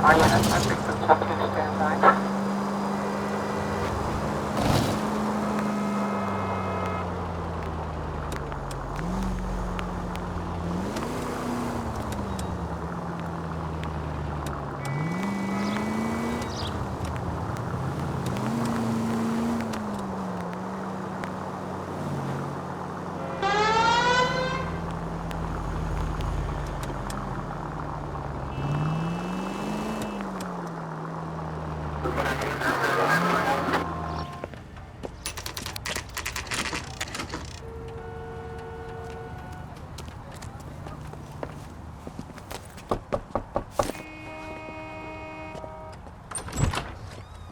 Are you on subject from subject standby?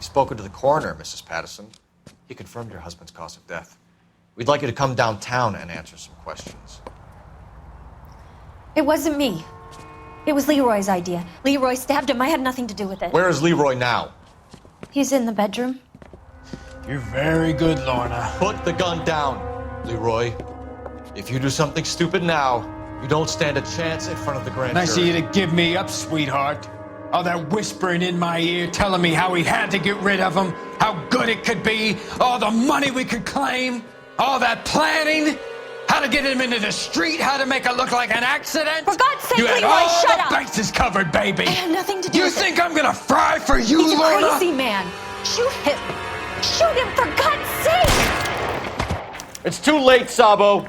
Spoken to the coroner, Mrs. Patterson. He confirmed your husband's cause of death. We'd like you to come downtown and answer some questions. It wasn't me. It was Leroy's idea. Leroy stabbed him. I had nothing to do with it. Where is Leroy now? He's in the bedroom. You're very good, Lorna. Put the gun down, Leroy. If you do something stupid now, you don't stand a chance in front of the grand jury. Nice of you to give me up, sweetheart. All that whispering in my ear telling me how we had to get rid of him, how good it could be, all the money we could claim, all that planning, how to get him into the street, how to make it look like an accident. For God's sake, you had Leroy, all shut the up! bases covered, baby. I had nothing to do You with think it. I'm gonna fry for you, He's a Lorna? crazy man. Shoot him. Shoot him, for God's sake! It's too late, Sabo.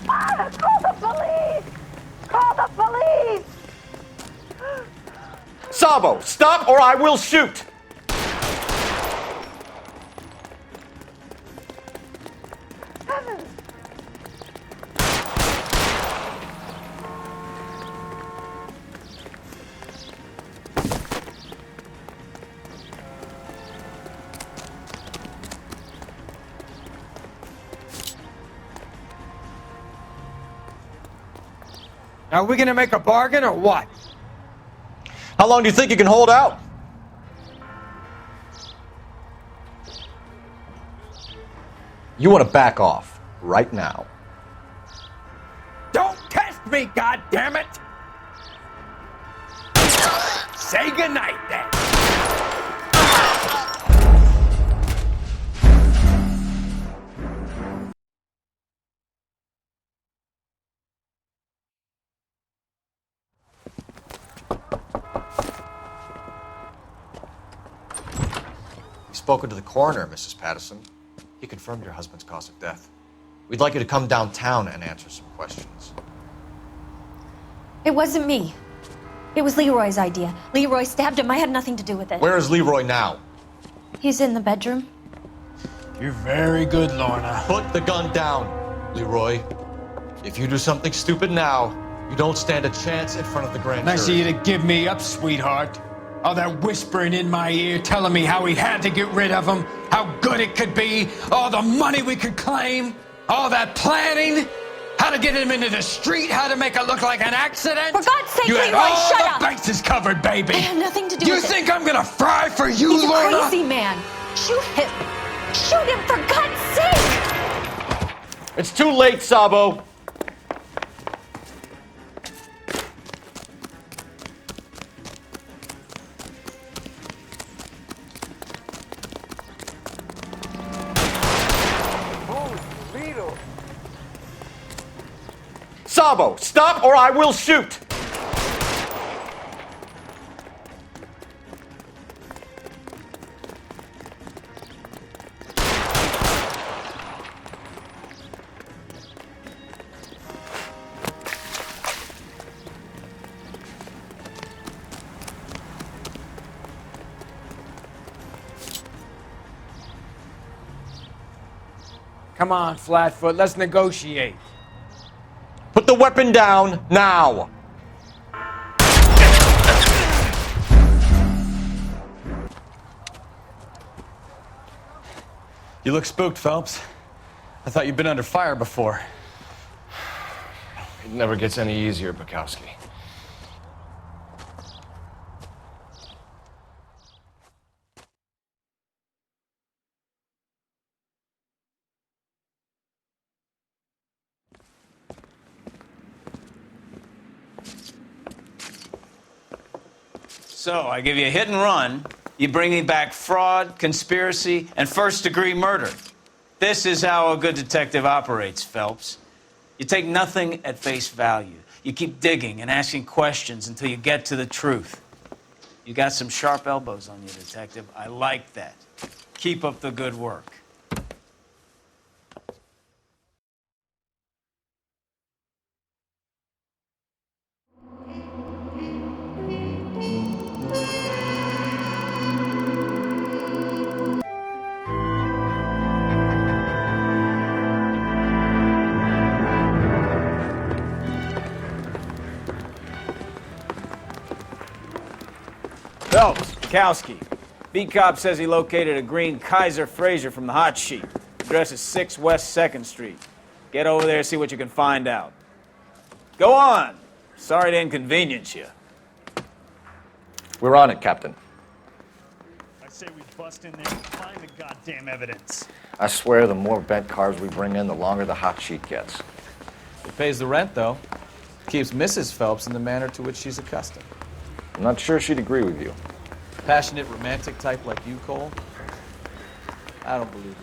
Call the police! Call the police! Sabo, stop or I will shoot! Are we gonna make a bargain or what? How long do you think you can hold out? You want to back off right now. Don't test me, goddammit! Say goodnight, then. Spoken to the coroner, Mrs. Patterson. He confirmed your husband's cause of death. We'd like you to come downtown and answer some questions. It wasn't me. It was Leroy's idea. Leroy stabbed him. I had nothing to do with it. Where is Leroy now? He's in the bedroom. You're very good, Lorna. Put the gun down, Leroy. If you do something stupid now, you don't stand a chance in front of the grand Nice of jury. you to give me up, sweetheart. All that whispering in my ear telling me how we had to get rid of him, how good it could be, all the money we could claim, all that planning, how to get him into the street, how to make it look like an accident. For God's sake, you had Leroy, all shut the up! bases covered, baby. I had nothing to do You with it. think I'm gonna fry for you, He's a Lorna? crazy man. Shoot him. Shoot him, for God's sake! It's too late, Sabo. Sabo, stop or I will shoot! Come on, Flatfoot, let's negotiate. Put the weapon down now! You look spooked, Phelps. I thought you'd been under fire before. It never gets any easier, Bukowski. So, I give you a hit and run, you bring me back fraud, conspiracy, and first-degree murder. This is how a good detective operates, Phelps. You take nothing at face value. You keep digging and asking questions until you get to the truth. You got some sharp elbows on you, detective. I like that. Keep up the good work. Phelps, Kowski. Beat cop says he located a green Kaiser Fraser from the hot sheet. Address is 6 West 2nd Street. Get over there, see what you can find out. Go on. Sorry to inconvenience you. We're on it, Captain. I say we bust in there and find the goddamn evidence. I swear the more bent cars we bring in, the longer the hot sheet gets. It pays the rent, though. Keeps Mrs. Phelps in the manner to which she's accustomed. I'm not sure she'd agree with you. Passionate, romantic type like you, Cole? I don't believe you.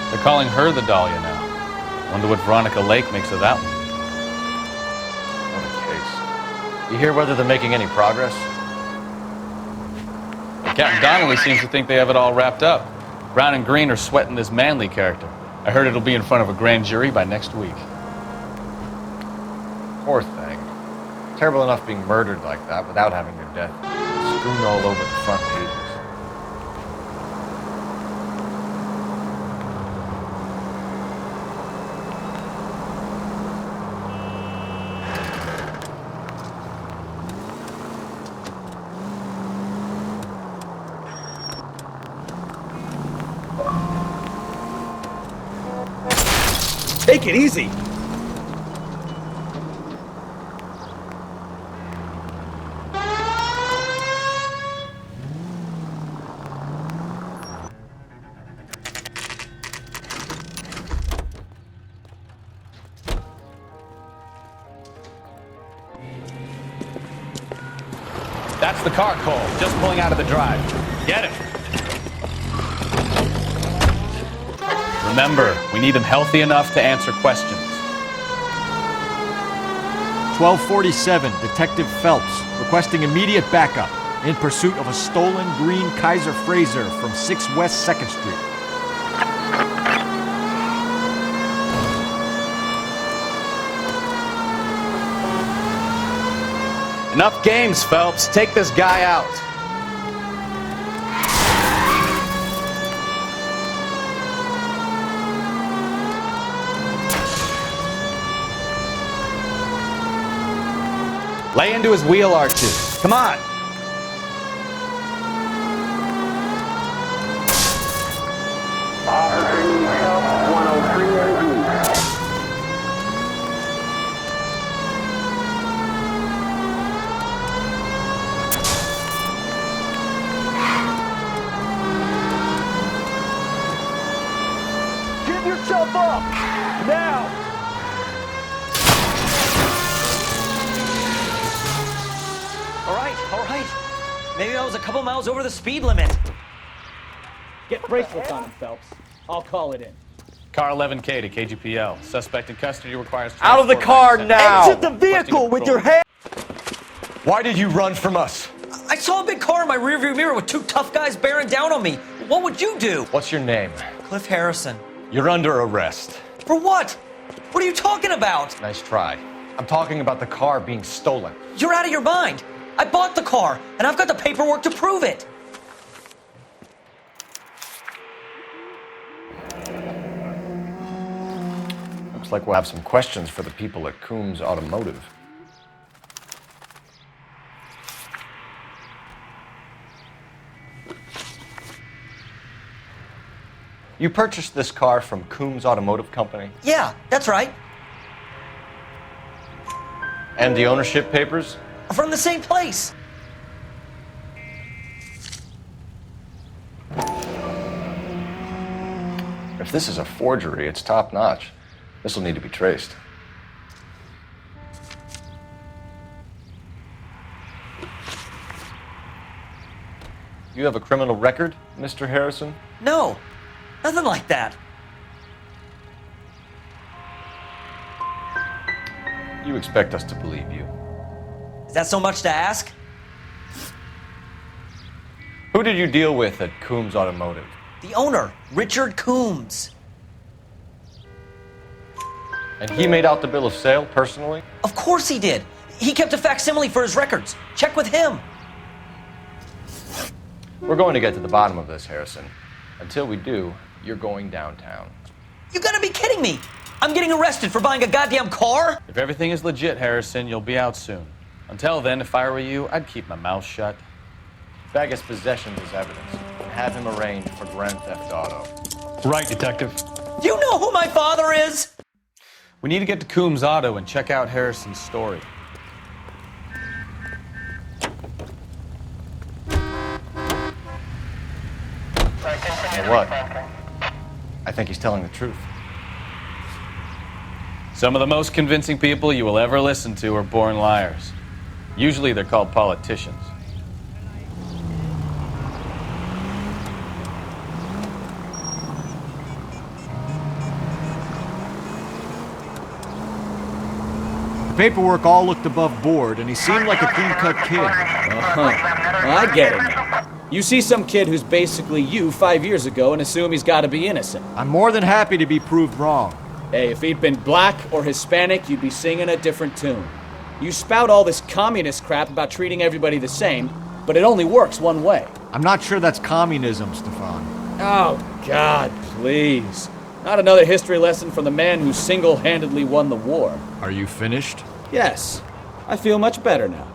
They're calling her the Dahlia now. Wonder what Veronica Lake makes of that one. What a case. You hear whether they're making any progress? Captain Donnelly seems to think they have it all wrapped up. Brown and Green are sweating this Manley character. I heard it'll be in front of a grand jury by next week. Poor thing. Terrible enough being murdered like that without having her death strewn all over the front pages. Take it easy. That's the car, Cole. Just pulling out of the drive. Get him. Remember, we need him healthy enough to answer questions. 1247, Detective Phelps, requesting immediate backup in pursuit of a stolen green Kaiser Fraser from 6 West 2nd Street. Enough games, Phelps. Take this guy out. Lay into his wheel arches. Come on. Give yourself up! Now! All right. Maybe I was a couple miles over the speed limit. Get bracelets on him, Phelps. I'll call it in. Car 11K to KGPL. Suspect in custody requires... Out of the car now! Exit the vehicle with your hand! Why did you run from us? I saw a big car in my rearview mirror with two tough guys bearing down on me. What would you do? What's your name? Cliff Harrison. You're under arrest. For what? What are you talking about? Nice try. I'm talking about the car being stolen. You're out of your mind. I bought the car, and I've got the paperwork to prove it. Looks like we'll have some questions for the people at Coombs Automotive. You purchased this car from Coombs Automotive Company? Yeah, that's right. And the ownership papers? From the same place. If this is a forgery, it's top notch. This will need to be traced. You have a criminal record, Mr. Harrison? No, nothing like that. You expect us to believe you. Is that so much to ask? Who did you deal with at Coombs Automotive? The owner, Richard Coombs. And he made out the bill of sale personally? Of course he did. He kept a facsimile for his records. Check with him. We're going to get to the bottom of this, Harrison. Until we do, you're going downtown. You gotta be kidding me. I'm getting arrested for buying a goddamn car? If everything is legit, Harrison, you'll be out soon. Until then, if I were you, I'd keep my mouth shut. Bag his possessions as evidence and have him arraigned for Grand Theft Auto. Right, Detective. Do you know who my father is? We need to get to Coombs Auto and check out Harrison's story. You know what? I think he's telling the truth. Some of the most convincing people you will ever listen to are born liars. Usually they're called politicians. Paperwork all looked above board, and he seemed like a clean-cut kid. I get it now. You see some kid who's basically you 5 years ago and assume he's got to be innocent. I'm more than happy to be proved wrong. Hey, if he'd been black or Hispanic, you'd be singing a different tune. You spout all this communist crap about treating everybody the same, but it only works one way. I'm not sure that's communism, Stefan. Oh, God, please. Not another history lesson from the man who single-handedly won the war. Are you finished? Yes, I feel much better now.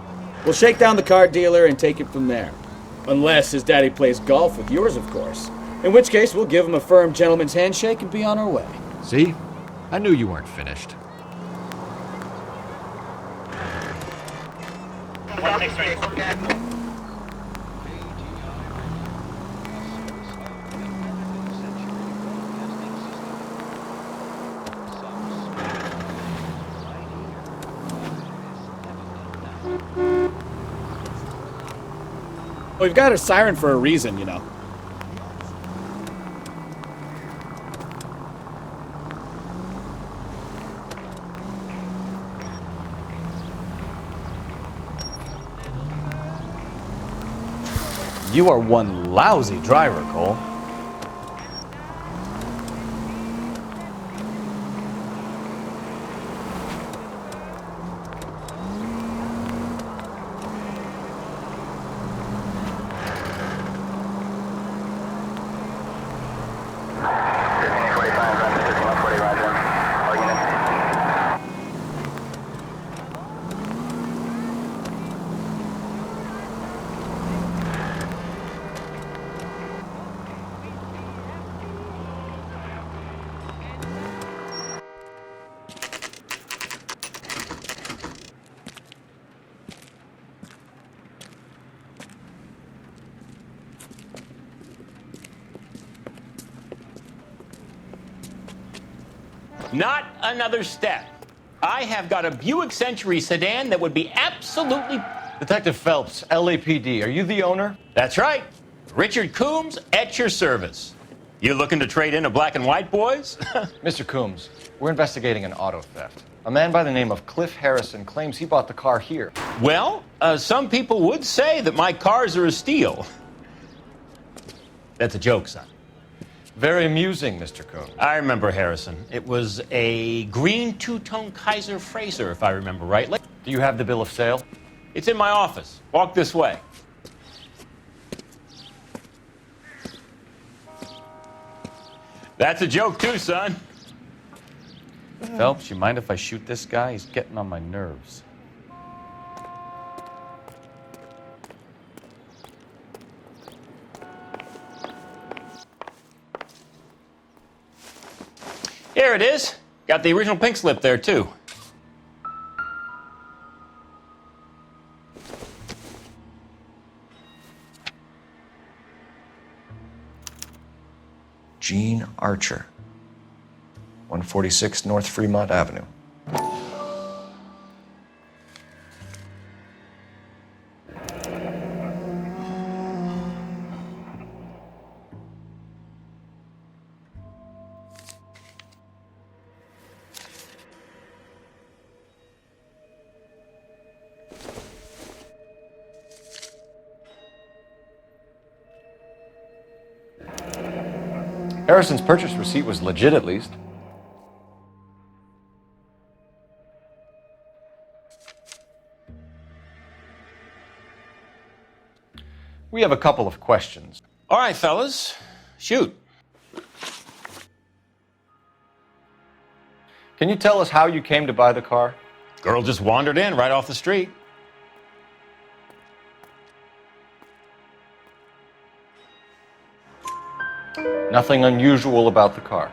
We'll shake down the car dealer and take it from there. Unless his daddy plays golf with yours, of course. In which case, we'll give him a firm gentleman's handshake and be on our way. See? I knew you weren't finished. We've got a siren for a reason, you know. You are one lousy driver, Cole. Not another step. I have got a Buick Century sedan that would be absolutely... Detective Phelps, LAPD, are you the owner? That's right. Richard Coombs at your service. You looking to trade in a black and white, boys? Mr. Coombs, we're investigating an auto theft. A man by the name of Cliff Harrison claims he bought the car here. Well, some people would say that my cars are a steal. That's a joke, son. Very amusing, Mr. Coombs. I remember Harrison. It was a green two-tone Kaiser Frazer, if I remember rightly. Do you have the bill of sale? It's in my office. Walk this way. That's a joke too, son. Phelps, you mind if I shoot this guy? He's getting on my nerves. Here it is. Got the original pink slip there, too. Gene Archer, 146 North Fremont Avenue. Harrison's purchase receipt was legit, at least. We have a couple of questions. All right, fellas. Shoot. Can you tell us how you came to buy the car? Girl just wandered in right off the street. Nothing unusual about the car.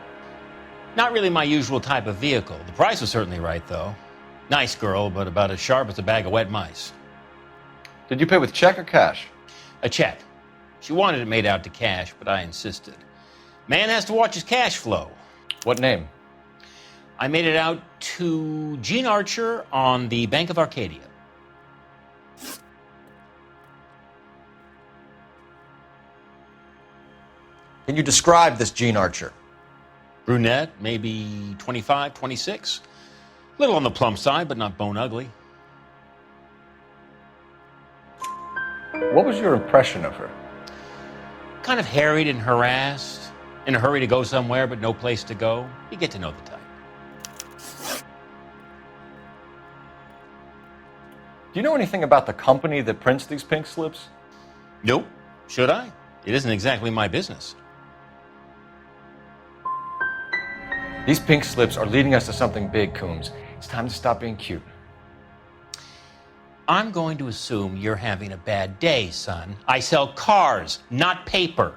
Not really my usual type of vehicle. The price was certainly right, though. Nice girl, but about as sharp as a bag of wet mice. Did you pay with check or cash? A check. She wanted it made out to cash, but I insisted. Man has to watch his cash flow. What name? I made it out to Gene Archer on the Bank of Arcadia. Can you describe this Gene Archer? Brunette, maybe 25, 26. Little on the plump side, but not bone ugly. What was your impression of her? Kind of harried and harassed. In a hurry to go somewhere, but no place to go. You get to know the type. Do you know anything about the company that prints these pink slips? Nope. Should I? It isn't exactly my business. These pink slips are leading us to something big, Coombs. It's time to stop being cute. I'm going to assume you're having a bad day, son. I sell cars, not paper.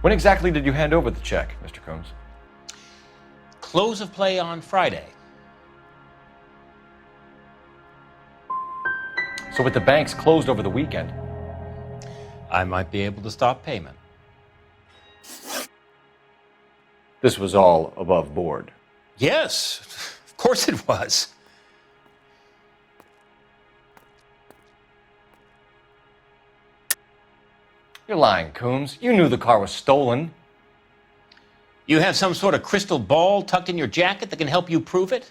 When exactly did you hand over the check, Mr. Coombs? Close of play on Friday. So with the banks closed over the weekend, I might be able to stop payment. this was all above board. Yes, of course it was. You're lying, Coombs. You knew the car was stolen. You have some sort of crystal ball tucked in your jacket that can help you prove it?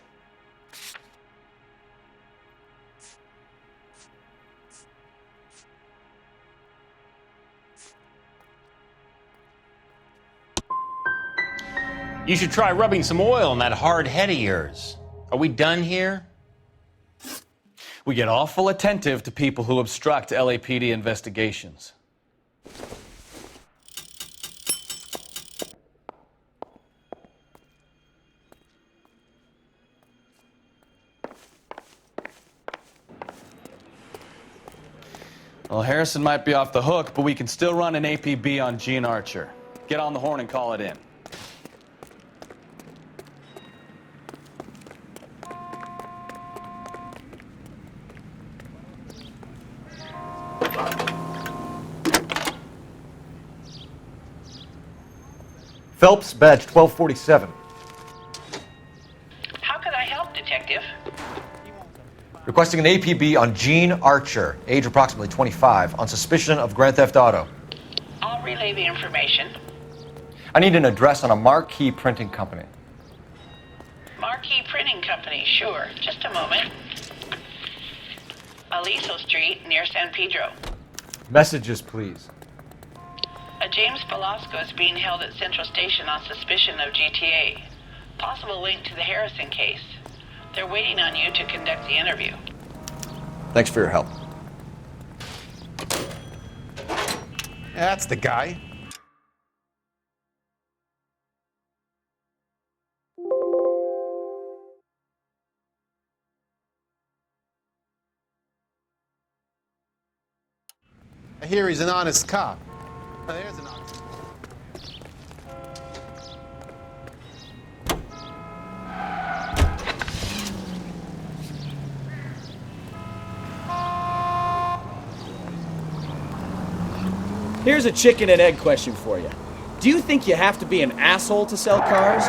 You should try rubbing some oil on that hard head of yours. Are we done here? We get awful attentive to people who obstruct LAPD investigations. Well, Harrison might be off the hook, but we can still run an APB on Gene Archer. Get on the horn and call it in. Phelps, badge 1247. How can I help, Detective? Requesting an APB on Gene Archer, age approximately 25, on suspicion of grand theft auto. I'll relay the information. I need an address on a marquee printing company. Marquee Printing Company, sure. Just a moment. Aliso Street, near San Pedro. Messages, please. A James Velasco is being held at Central Station on suspicion of GTA. Possible link to the Harrison case. They're waiting on you to conduct the interview. Thanks for your help. That's the guy. I hear he's an honest cop. Oh, there's an honest. Here's a chicken and egg question for you. Do you think you have to be an asshole to sell cars?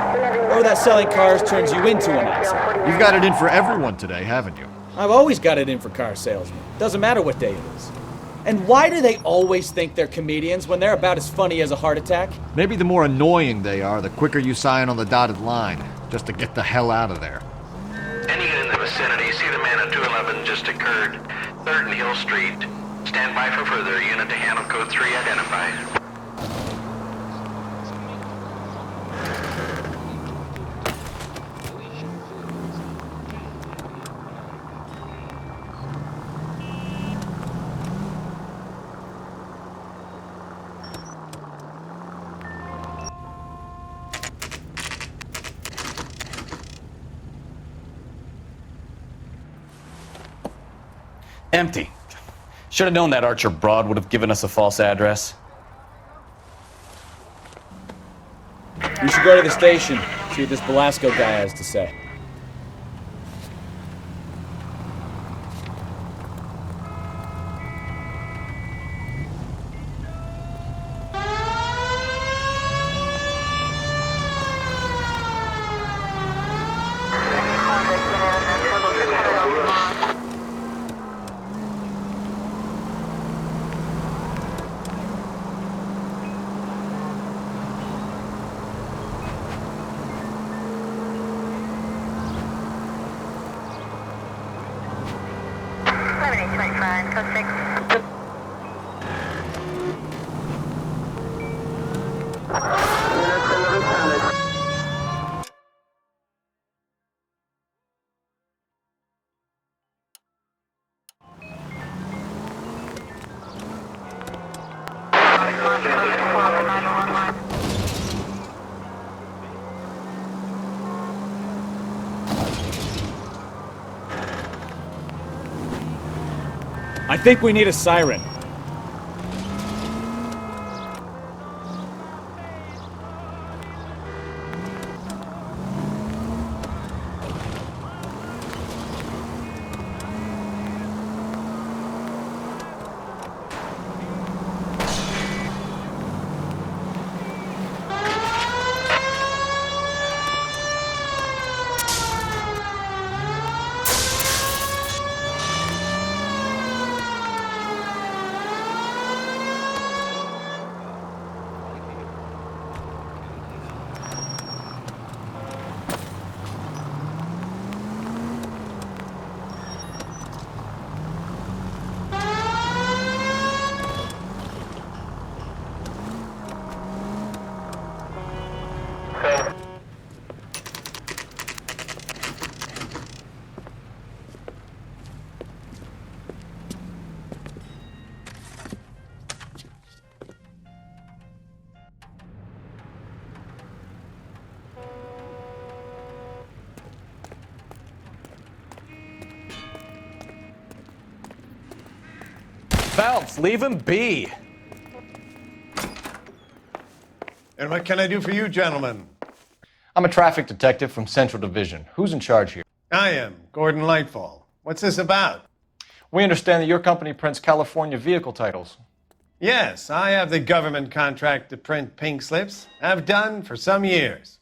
Or that selling cars turns you into an asshole? You've got it in for everyone today, haven't you? I've always got it in for car salesmen. Doesn't matter what day it is. And why do they always think they're comedians when they're about as funny as a heart attack? Maybe the more annoying they are, the quicker you sign on the dotted line, just to get the hell out of there. Any unit in the vicinity, see the man at 211 just occurred. 3rd and Hill Street. Stand by for further. Unit to handle code 3 identified. Empty. Should have known that Archer broad would have given us a false address. We should go to the station, see what this Velasco guy has to say. I think we need a siren. Phelps, leave him be. And what can I do for you, gentlemen? I'm a traffic detective from Central Division. Who's in charge here? I am, Gordon Lightfall. What's this about? We understand that your company prints California vehicle titles. Yes, I have the government contract to print pink slips. I've done for some years.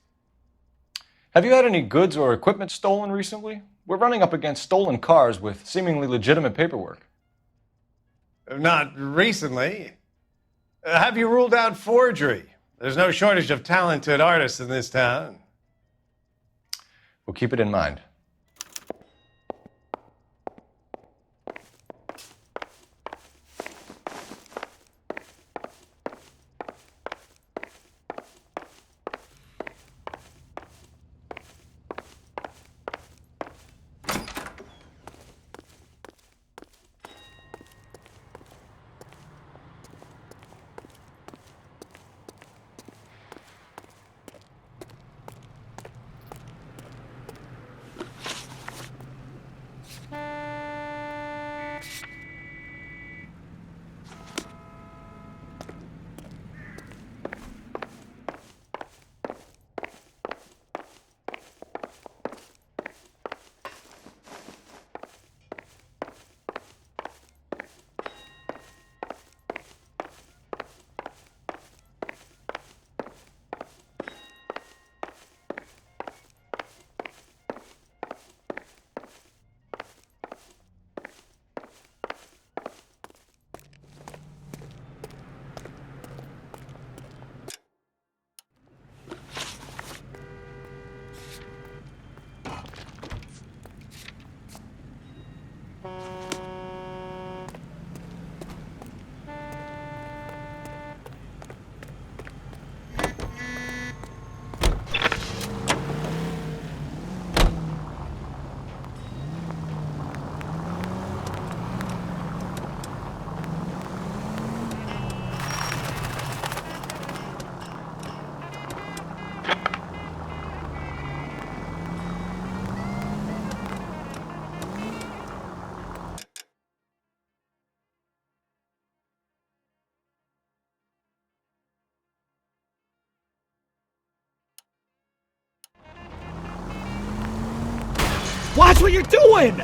Have you had any goods or equipment stolen recently? We're running up against stolen cars with seemingly legitimate paperwork. Not recently. Have you ruled out forgery? There's no shortage of talented artists in this town. We'll keep it in mind. Watch what you're doing!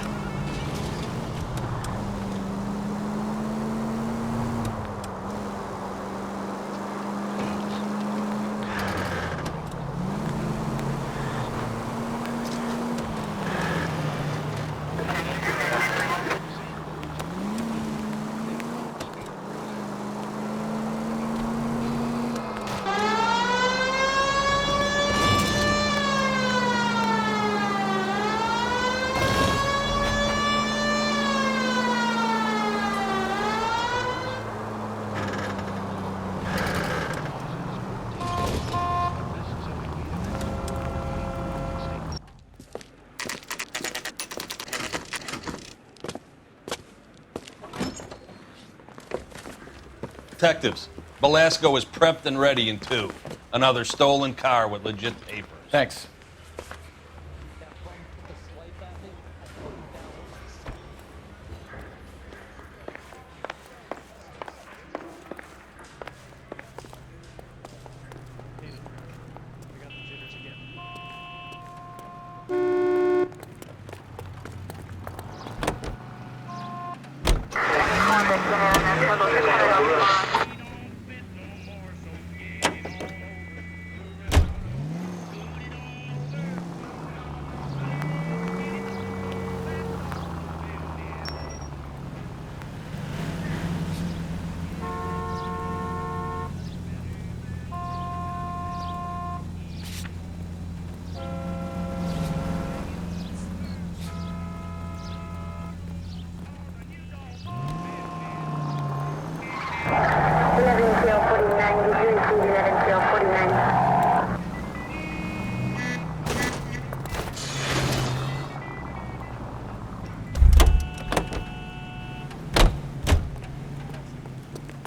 Detectives, Belasco is prepped and ready in 2. Another stolen car with legit papers. Thanks.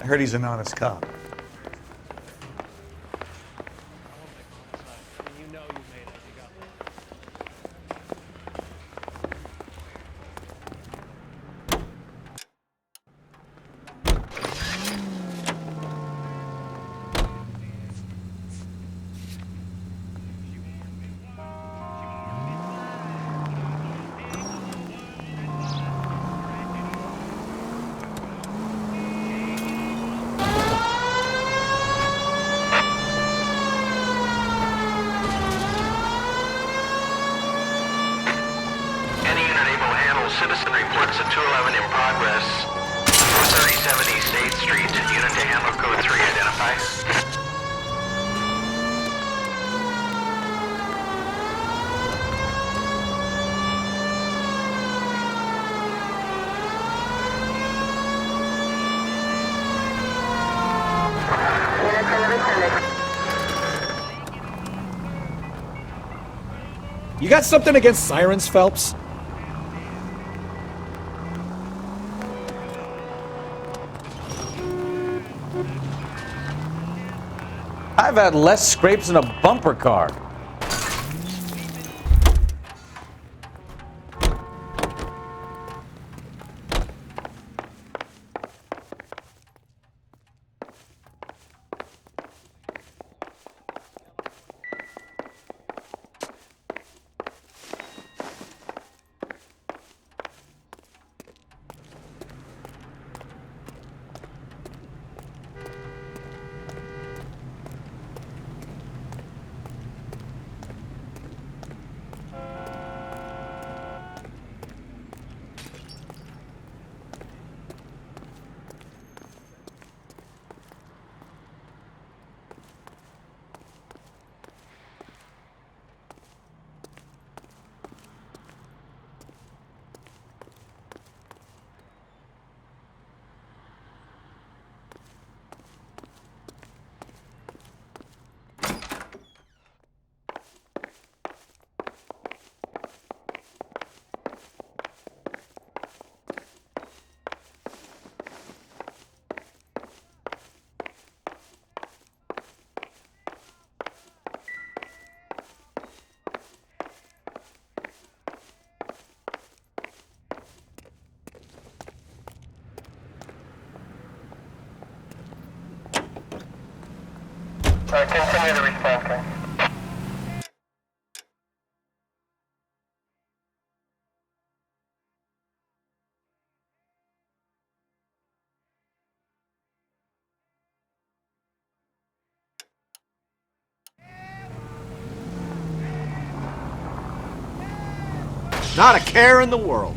I heard he's an honest cop. Citizen reports a 211 in progress. 437 East 8th Street. Unit to handle code 3 identified. You got something against sirens, Phelps? I've had less scrapes in a bumper car. Continue to respond, Not a care in the world.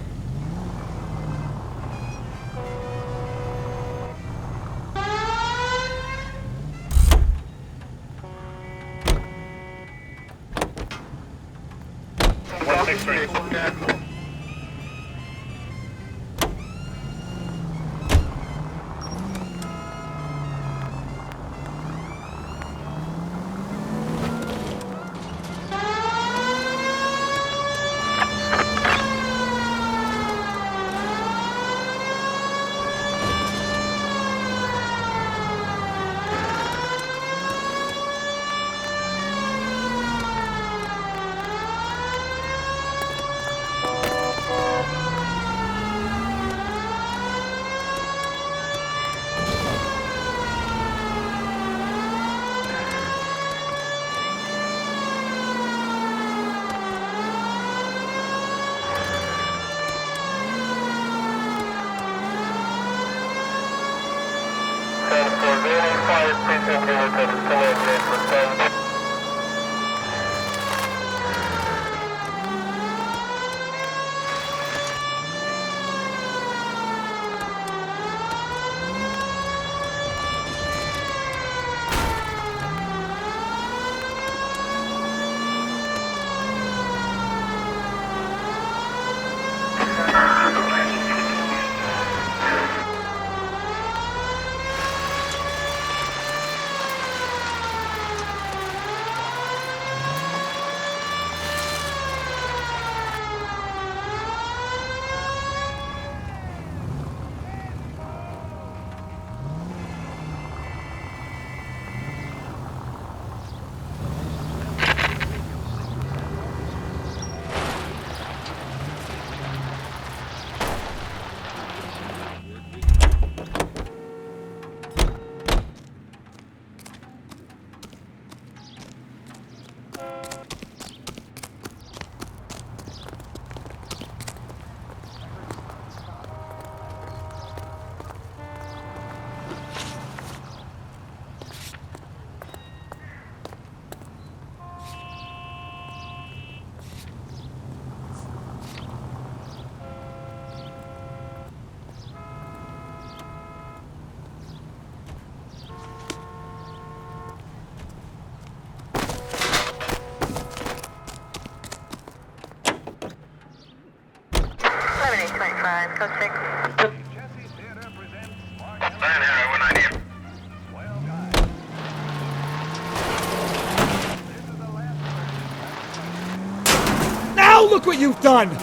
Now look what you've done!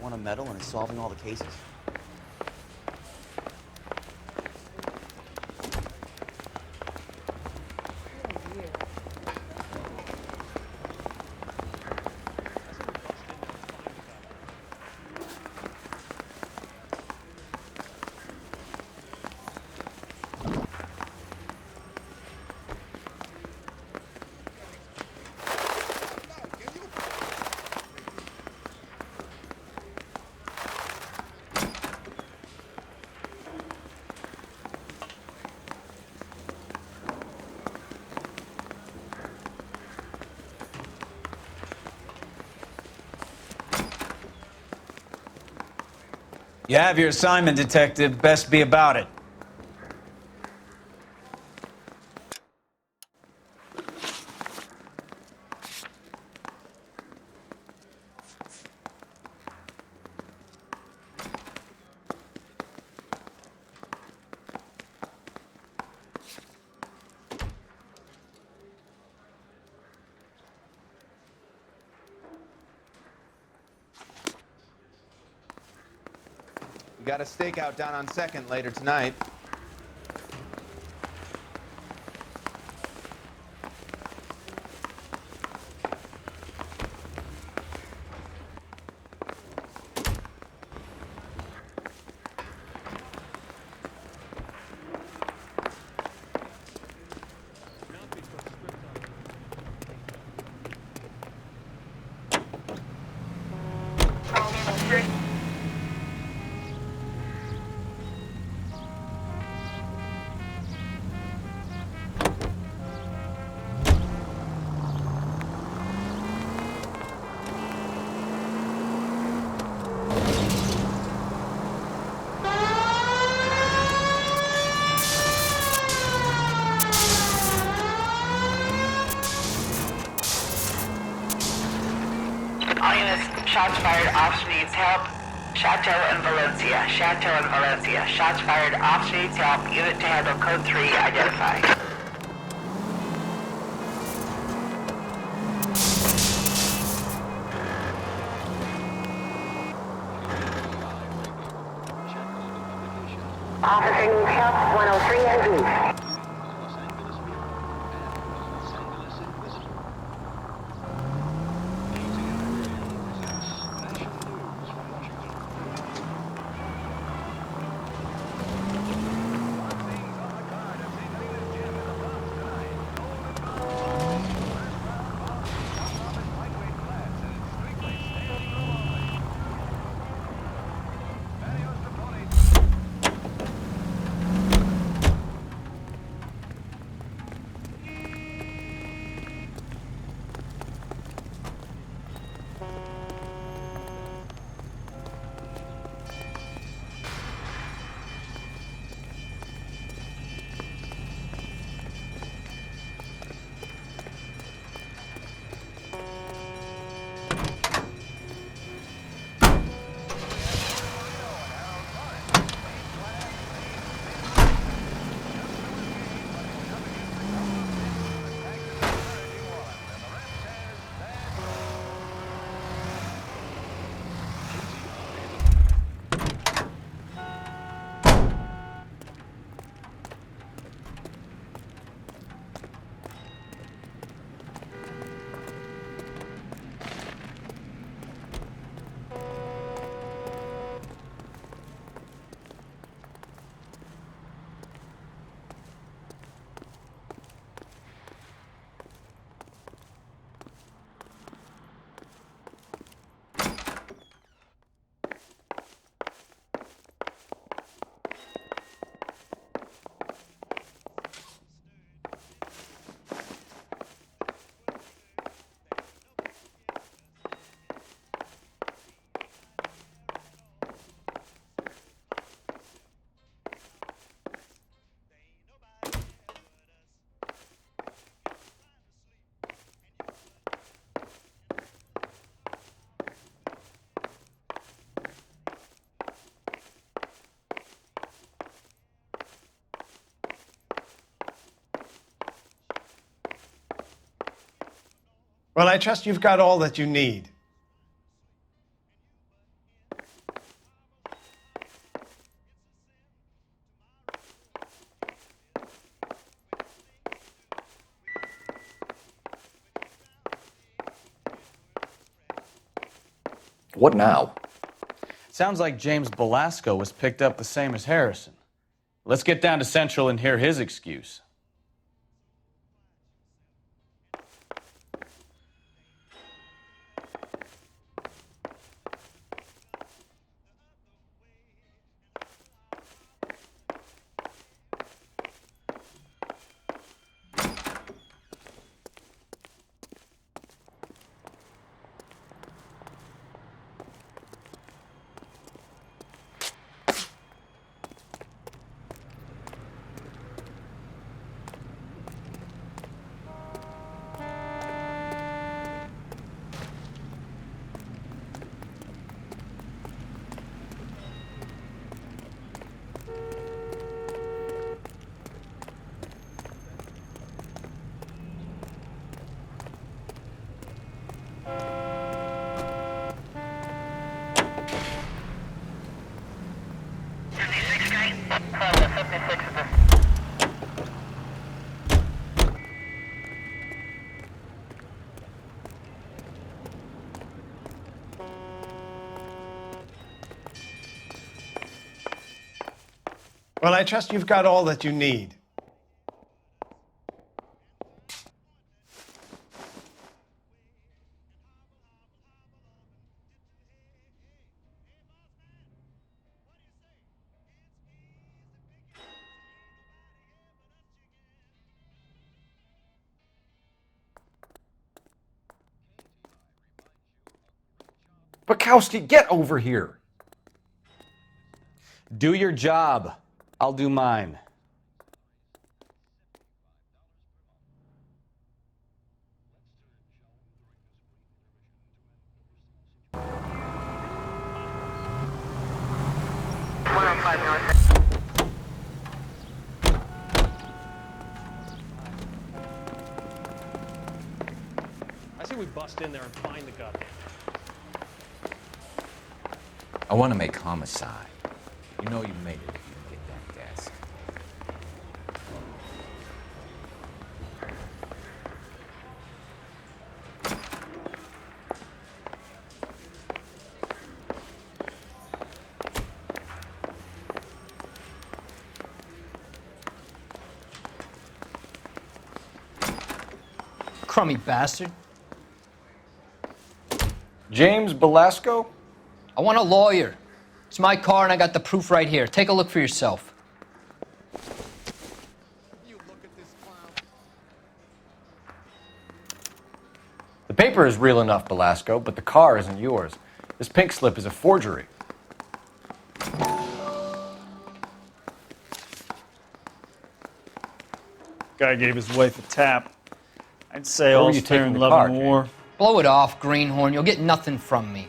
Won a medal and is solving all the cases. You have your assignment, Detective. Best be about it. We got a stakeout down on 2nd later tonight. All units, shots fired, officer needs help. Chateau and Valencia, Chateau and Valencia. Shots fired, officer needs help. Unit to handle code 3, identify. Officer needs help, 103 NV. Well, I trust you've got all that you need. What now? Sounds like James Belasco was picked up the same as Harrison. Let's get down to Central and hear his excuse. Well, I trust you've got all that you need. Bukowski, get over here. Do your job. I'll do mine. I say we bust in there and find the goddamn. I want to make homicide. You know you made it if you get that desk. Crummy bastard. James Belasco? I want a lawyer. It's my car and I got the proof right here. Take a look for yourself. The paper is real enough, Belasco, but the car isn't yours. This pink slip is a forgery. Guy gave his wife a tap. I'd say Where were all's you fair taking in the love car, and war. Blow it off, greenhorn. You'll get nothing from me.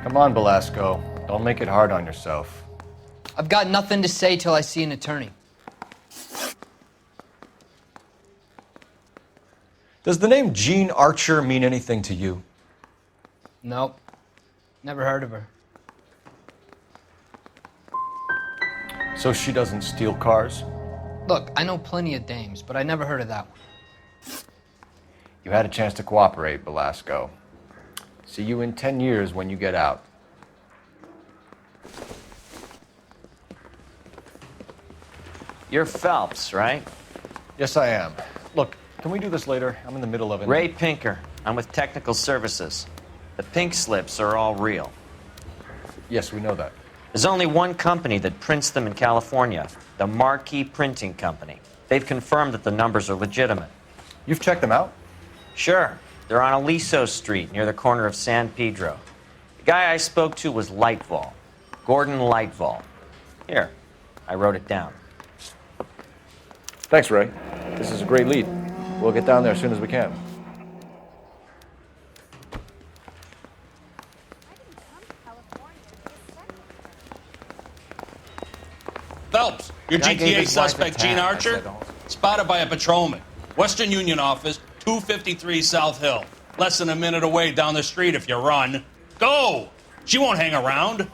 Come on, Belasco. Don't make it hard on yourself. I've got nothing to say till I see an attorney. Does the name Jean Archer mean anything to you? Nope. Never heard of her. So she doesn't steal cars? Look, I know plenty of dames, but I never heard of that one. You had a chance to cooperate, Belasco. See you in 10 years when you get out. You're Phelps, right? Yes, I am. Look, can we do this later? I'm in the middle of it. Ray Pinker. I'm with Technical Services. The pink slips are all real. Yes, we know that. There's only one company that prints them in California, the Marquee Printing Company. They've confirmed that the numbers are legitimate. You've checked them out? Sure. They're on Aliso Street, near the corner of San Pedro. The guy I spoke to was Lightval. Gordon Lightval. Here, I wrote it down. Thanks, Ray. This is a great lead. We'll get down there as soon as we can. Phelps, your Guy gave GTA his wife a suspect, tap. Gene I Archer, said, "Oh." spotted by a patrolman. Western Union office, 253 South Hill. Less than a minute away down the street if you run. Go! She won't hang around.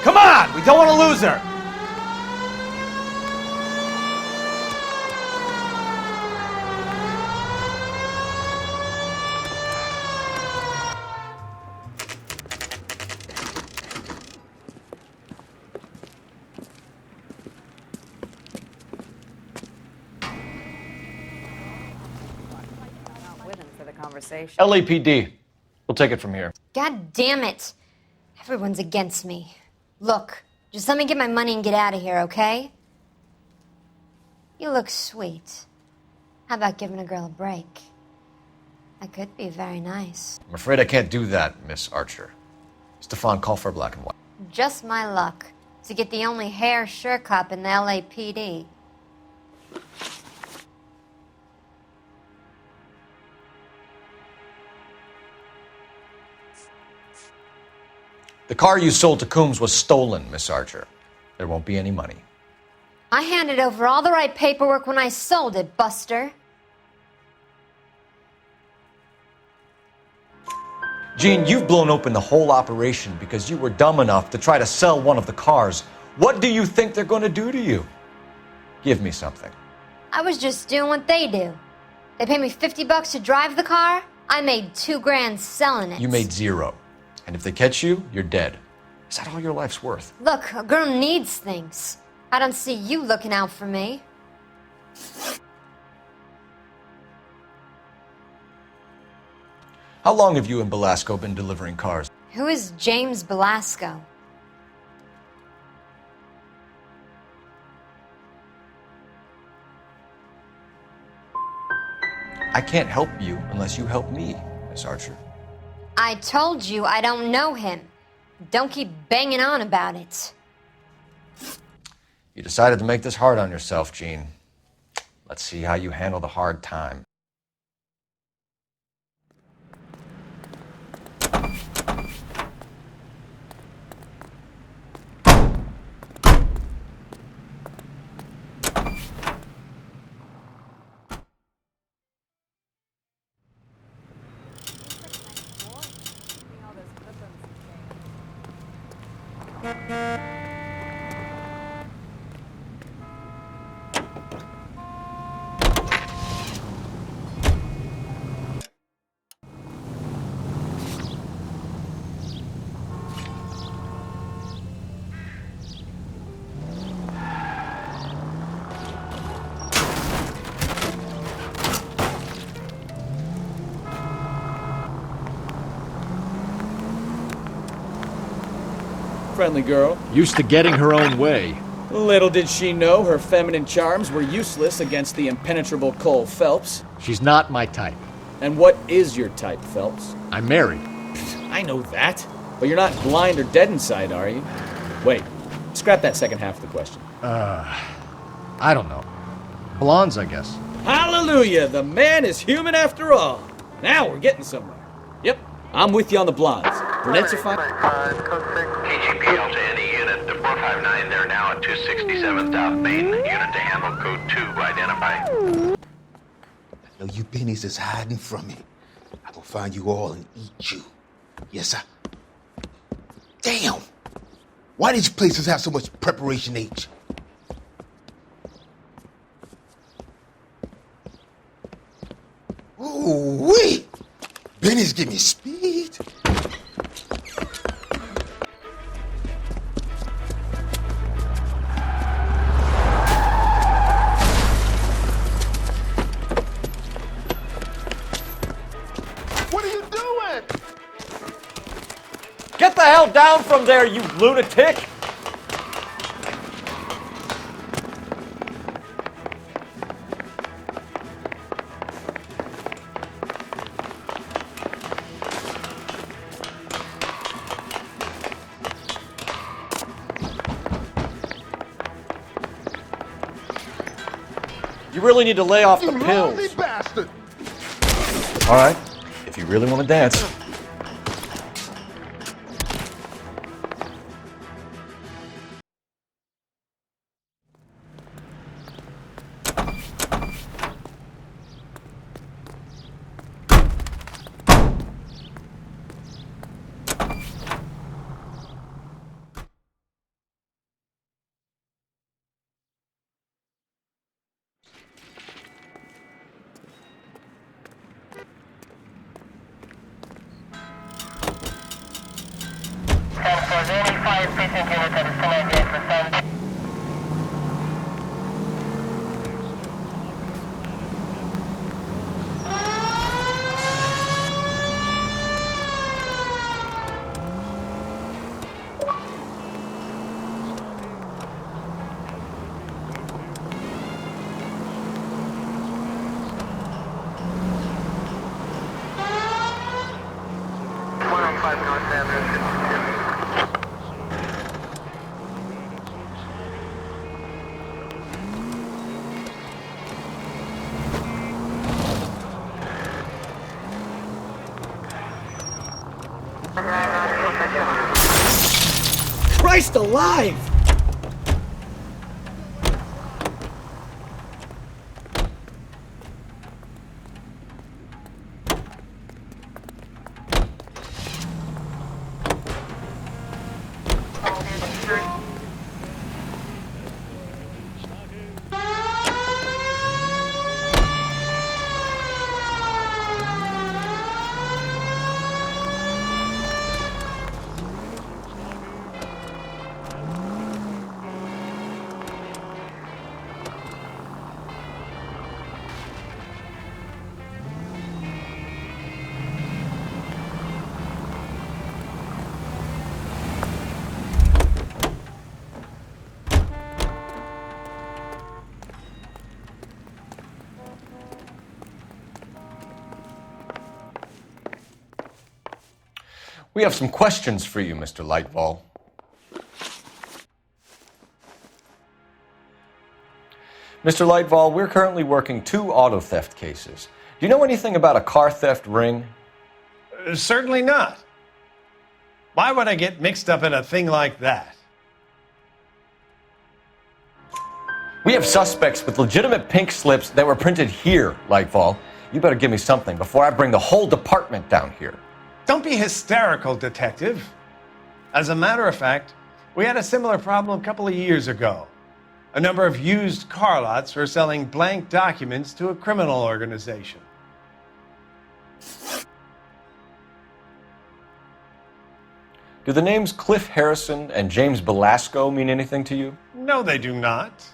Come on! We don't want to lose her! LAPD. We'll take it from here. God damn it. Everyone's against me. Look, just let me get my money and get out of here, okay? You look sweet. How about giving a girl a break? I could be very nice. I'm afraid I can't do that, Miss Archer. Stefan, call for black and white. Just my luck to get the only hair sure cop in the LAPD. The car you sold to Coombs was stolen, Miss Archer. There won't be any money. I handed over all the right paperwork when I sold it, Buster. Jean, you've blown open the whole operation because you were dumb enough to try to sell one of the cars. What do you think they're going to do to you? Give me something. I was just doing what they do. They paid me $50 to drive the car. I made $2,000 selling it. You made $0. And if they catch you, you're dead. Is that all your life's worth? Look, a girl needs things. I don't see you looking out for me. How long have you and Belasco been delivering cars? Who is James Belasco? I can't help you unless you help me, Miss Archer. I told you I don't know him. Don't keep banging on about it. You decided to make this hard on yourself, Jean. Let's see how you handle the hard time. Friendly girl. Used to getting her own way. Little did she know her feminine charms were useless against the impenetrable Cole Phelps. She's not my type. And what is your type, Phelps? I'm married. I know that. But you're not blind or dead inside, are you? Wait, scrap that second half of the question. I don't know. Blondes, I guess. Hallelujah! The man is human after all. Now we're getting somewhere. Yep, I'm with you on the blondes. Brunettes are fine. KGPL to any unit to 459. They're now at 267 South Main. Unit to handle code 2 identify. I know you bennies is hiding from me. I will find you all and eat you. Yes, sir. Damn! Why did you places have so much preparation H? Ooh-wee! Benny's give me speed. What are you doing? Get the hell down from there, you lunatic! You really need to lay off the pills. Lousy bastard! All right, if you really want to dance. Christ alive! We have some questions for you, Mr. Lightfall. Mr. Lightfall, we're currently working 2 auto theft cases. Do you know anything about a car theft ring? Certainly not. Why would I get mixed up in a thing like that? We have suspects with legitimate pink slips that were printed here, Lightfall. You better give me something before I bring the whole department down here. Don't be hysterical, Detective. As a matter of fact, we had a similar problem a couple of years ago. A number of used car lots were selling blank documents to a criminal organization. Do the names Cliff Harrison and James Belasco mean anything to you? No, they do not.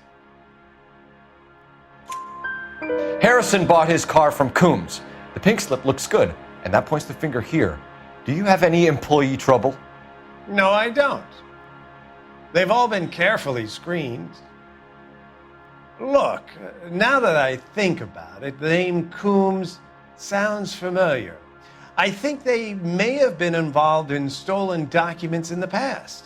Harrison bought his car from Coombs. The pink slip looks good, and that points the finger here. Do you have any employee trouble? No, I don't. They've all been carefully screened. Look, now that I think about it, the name Coombs sounds familiar. I think they may have been involved in stolen documents in the past.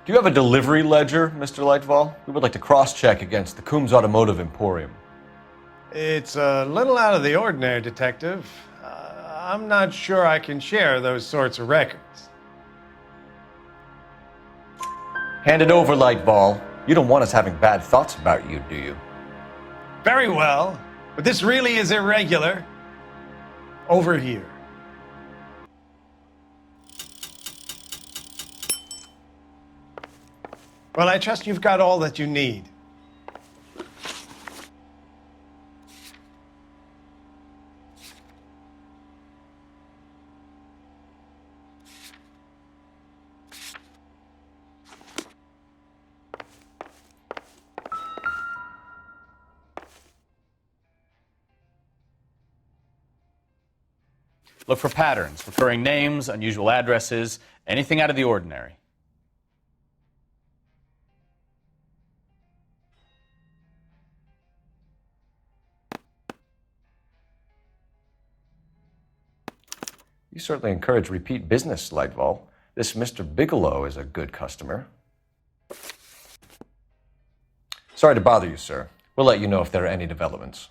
Do you have a delivery ledger, Mr. Lightfall? We would like to cross-check against the Coombs Automotive Emporium. It's a little out of the ordinary, Detective. I'm not sure I can share those sorts of records. Hand it over, Lightfall. You don't want us having bad thoughts about you, do you? Very well, but this really is irregular. Over here. Well, I trust you've got all that you need. Look for patterns, recurring names, unusual addresses, anything out of the ordinary. You certainly encourage repeat business, Lightfall. This Mr. Bigelow is a good customer. Sorry to bother you, sir. We'll let you know if there are any developments.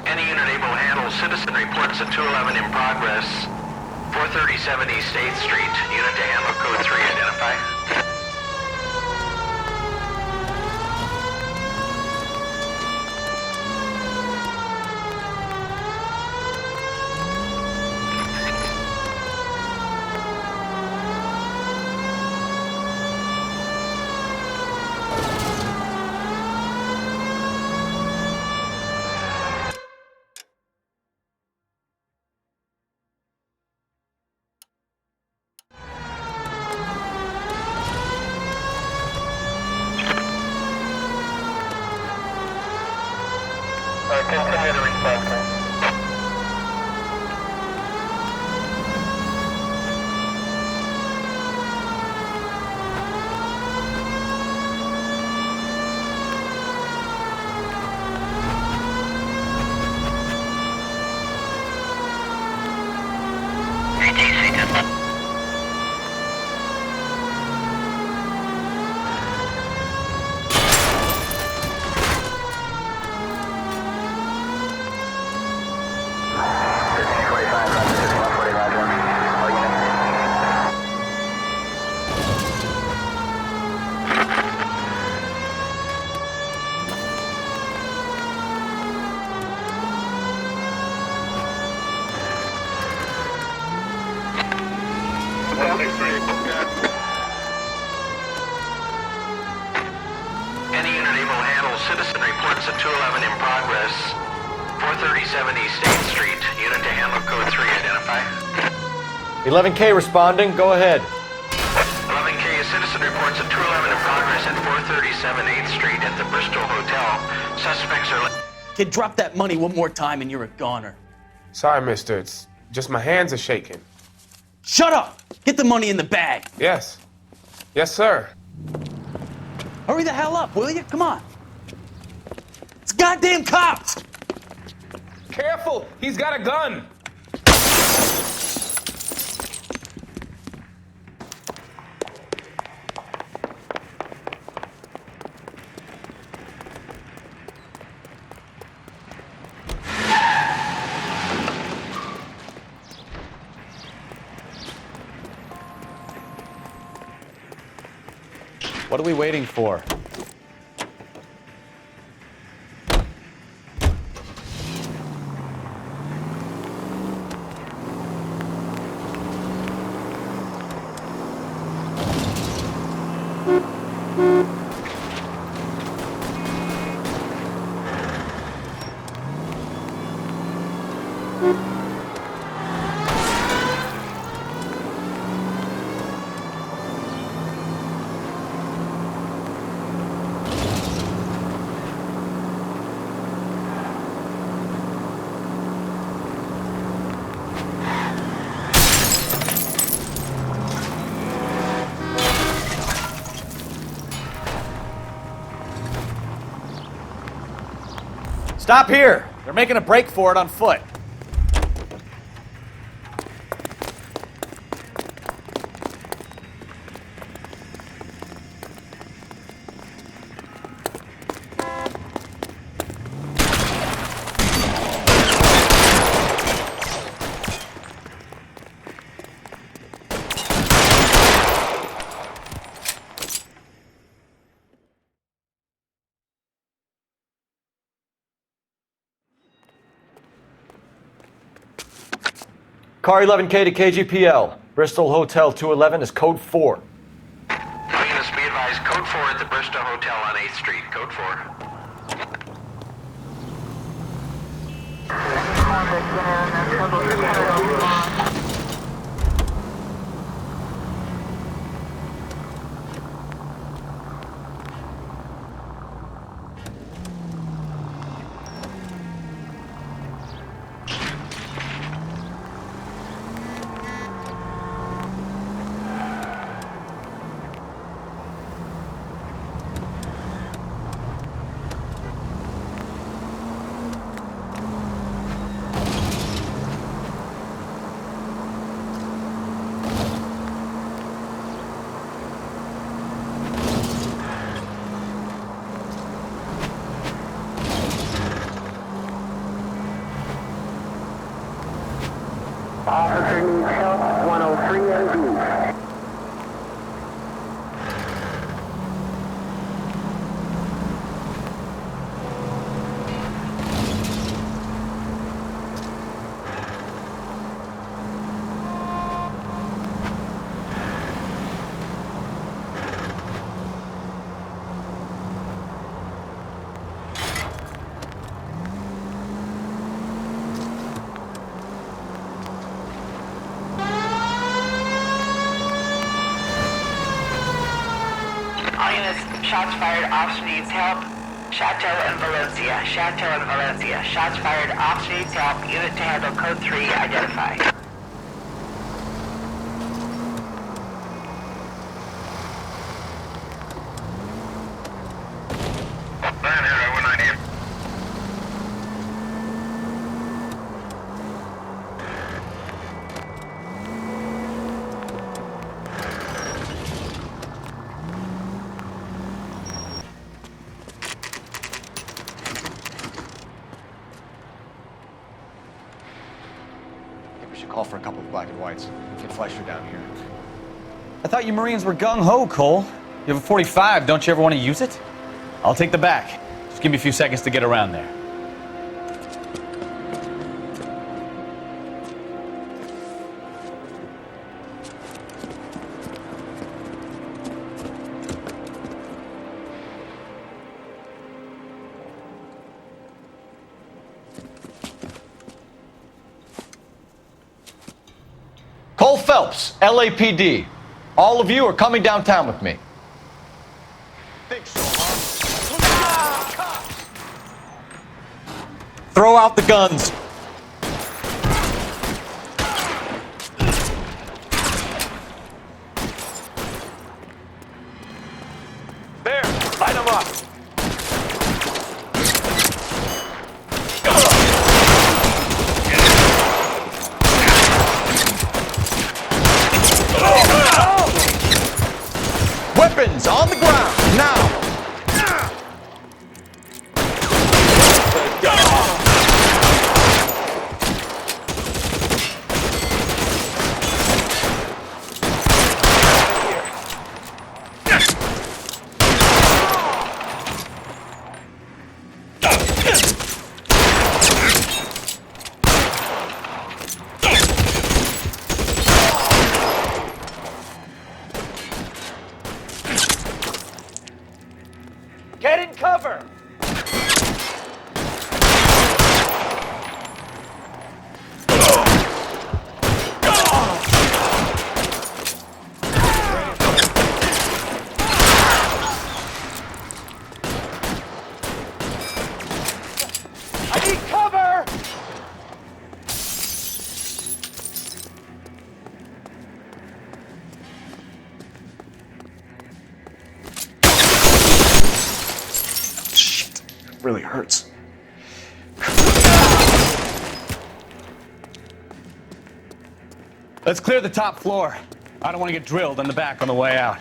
Any unit able to handle citizen reports at 211 in progress. 437 East 8th Street. Unit to handle code 3 identify. Any unit able to handle citizen reports at 211 in progress. 437 East 8th Street. Unit to handle code 3, identify. 11K responding. Go ahead. 11K, a citizen reports at 211 in progress at 437 8th Street at the Bristol Hotel. Suspects are... Kid, drop that money one more time and you're a goner. Sorry, mister. It's just my hands are shaking. Shut up! Get the money in the bag. Yes. Yes, sir. Hurry the hell up, will you? Come on. It's goddamn cops! Careful! He's got a gun! What are we waiting for? Stop here! They're making a break for it on foot. Car 11K to KGPL. Bristol Hotel 211 is code 4. All units be advised, code 4 at the Bristol Hotel on 8th Street. Code 4. Officer needs help, 103 MD. Shots fired, officer needs help. Chateau and Valencia. Chateau and Valencia. Shots fired, officer needs help. Unit to handle code 3, identify. Call for a couple of black and whites. Get Fleischer down here. I thought you Marines were gung-ho, Cole. You have a 45, don't you ever want to use it? I'll take the back. Just give me a few seconds to get around there. Cole Phelps, LAPD. All of you are coming downtown with me. Throw out the guns. There, light them up. Weapons on the ground, now! Get in cover! I need cover! Really hurts. Let's clear the top floor. I don't want to get drilled in the back on the way out.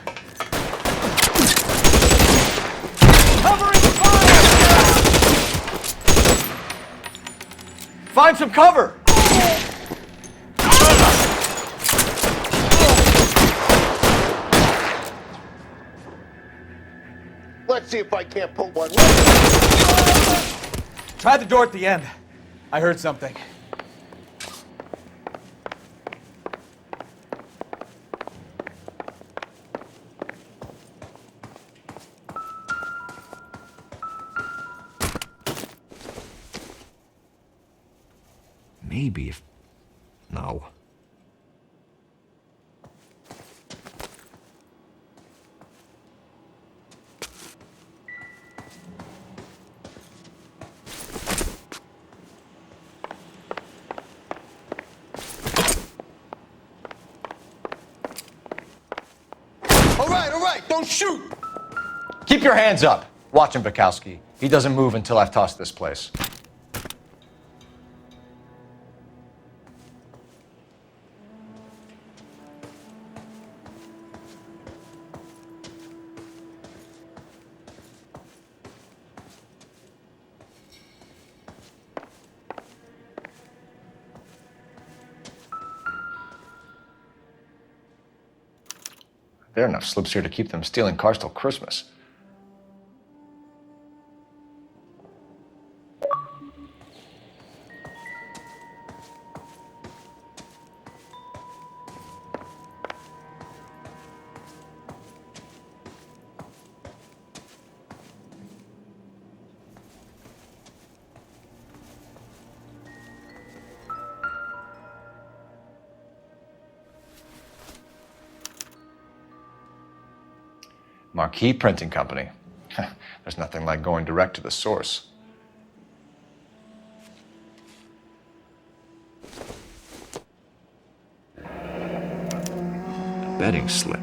Covering fire! Find some cover! Let's see if I can't pull one. Try the door at the end. I heard something. Maybe if... No. All right, don't shoot! Keep your hands up. Watch him, Bukowski. He doesn't move until I've tossed this place. There are enough slips here to keep them stealing cars till Christmas. Marquee Printing Company. There's nothing like going direct to the source. Betting slip.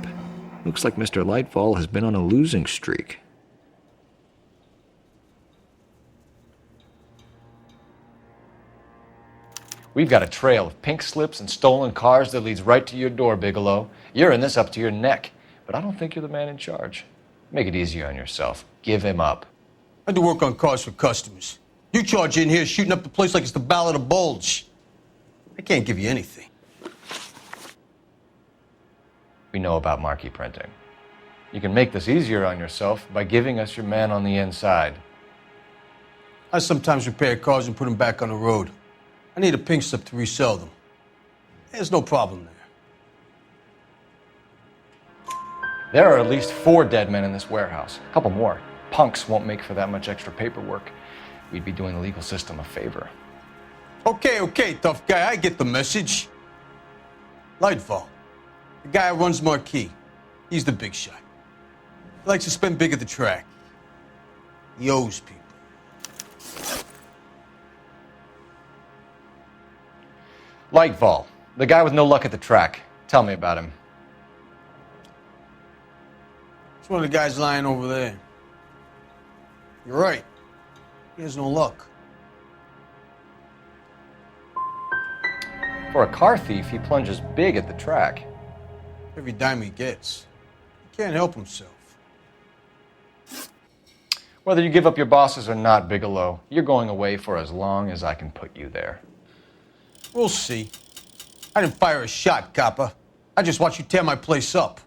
Looks like Mr. Lightfall has been on a losing streak. We've got a trail of pink slips and stolen cars that leads right to your door, Bigelow. You're in this up to your neck, but I don't think you're the man in charge. Make it easier on yourself. Give him up. I do work on cars for customers. You charge in here shooting up the place like it's the Ballad of Bulge. I can't give you anything. We know about marquee printing. You can make this easier on yourself by giving us your man on the inside. I sometimes repair cars and put them back on the road. I need a pink slip to resell them. There's no problem there. There are at least 4 dead men in this warehouse. A couple more. Punks won't make for that much extra paperwork. We'd be doing the legal system a favor. Okay, tough guy, I get the message. Lightfall. The guy who runs Marquee. He's the big shot. He likes to spend big at the track. He owes people. Lightfall, the guy with no luck at the track. Tell me about him. It's one of the guys lying over there. You're right. He has no luck. For a car thief, he plunges big at the track. Every dime he gets. He can't help himself. Whether you give up your bosses or not, Bigelow, you're going away for as long as I can put you there. We'll see. I didn't fire a shot, copper. I just watched you tear my place up.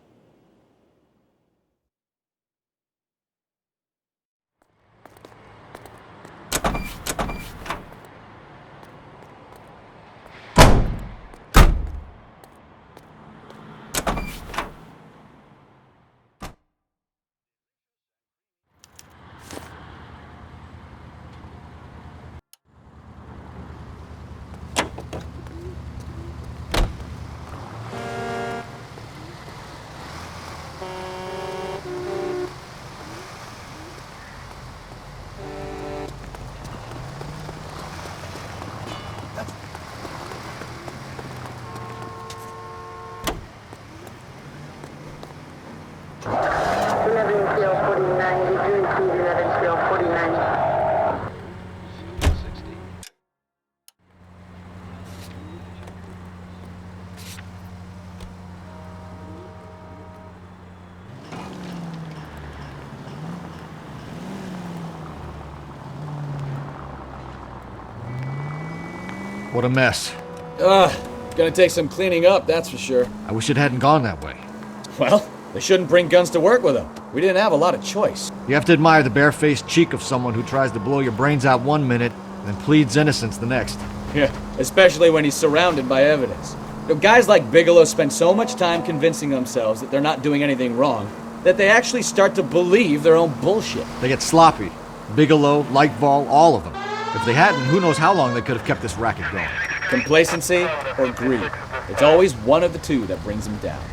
What a mess. Gonna take some cleaning up, that's for sure. I wish it hadn't gone that way. Well, they shouldn't bring guns to work with them. We didn't have a lot of choice. You have to admire the barefaced cheek of someone who tries to blow your brains out one minute and then pleads innocence the next. Yeah, especially when he's surrounded by evidence. You know, guys like Bigelow spend so much time convincing themselves that they're not doing anything wrong that they actually start to believe their own bullshit. They get sloppy. Bigelow, Lightfall, all of them. If they hadn't, who knows how long they could have kept this racket going. Complacency or greed. It's always one of the two that brings them down.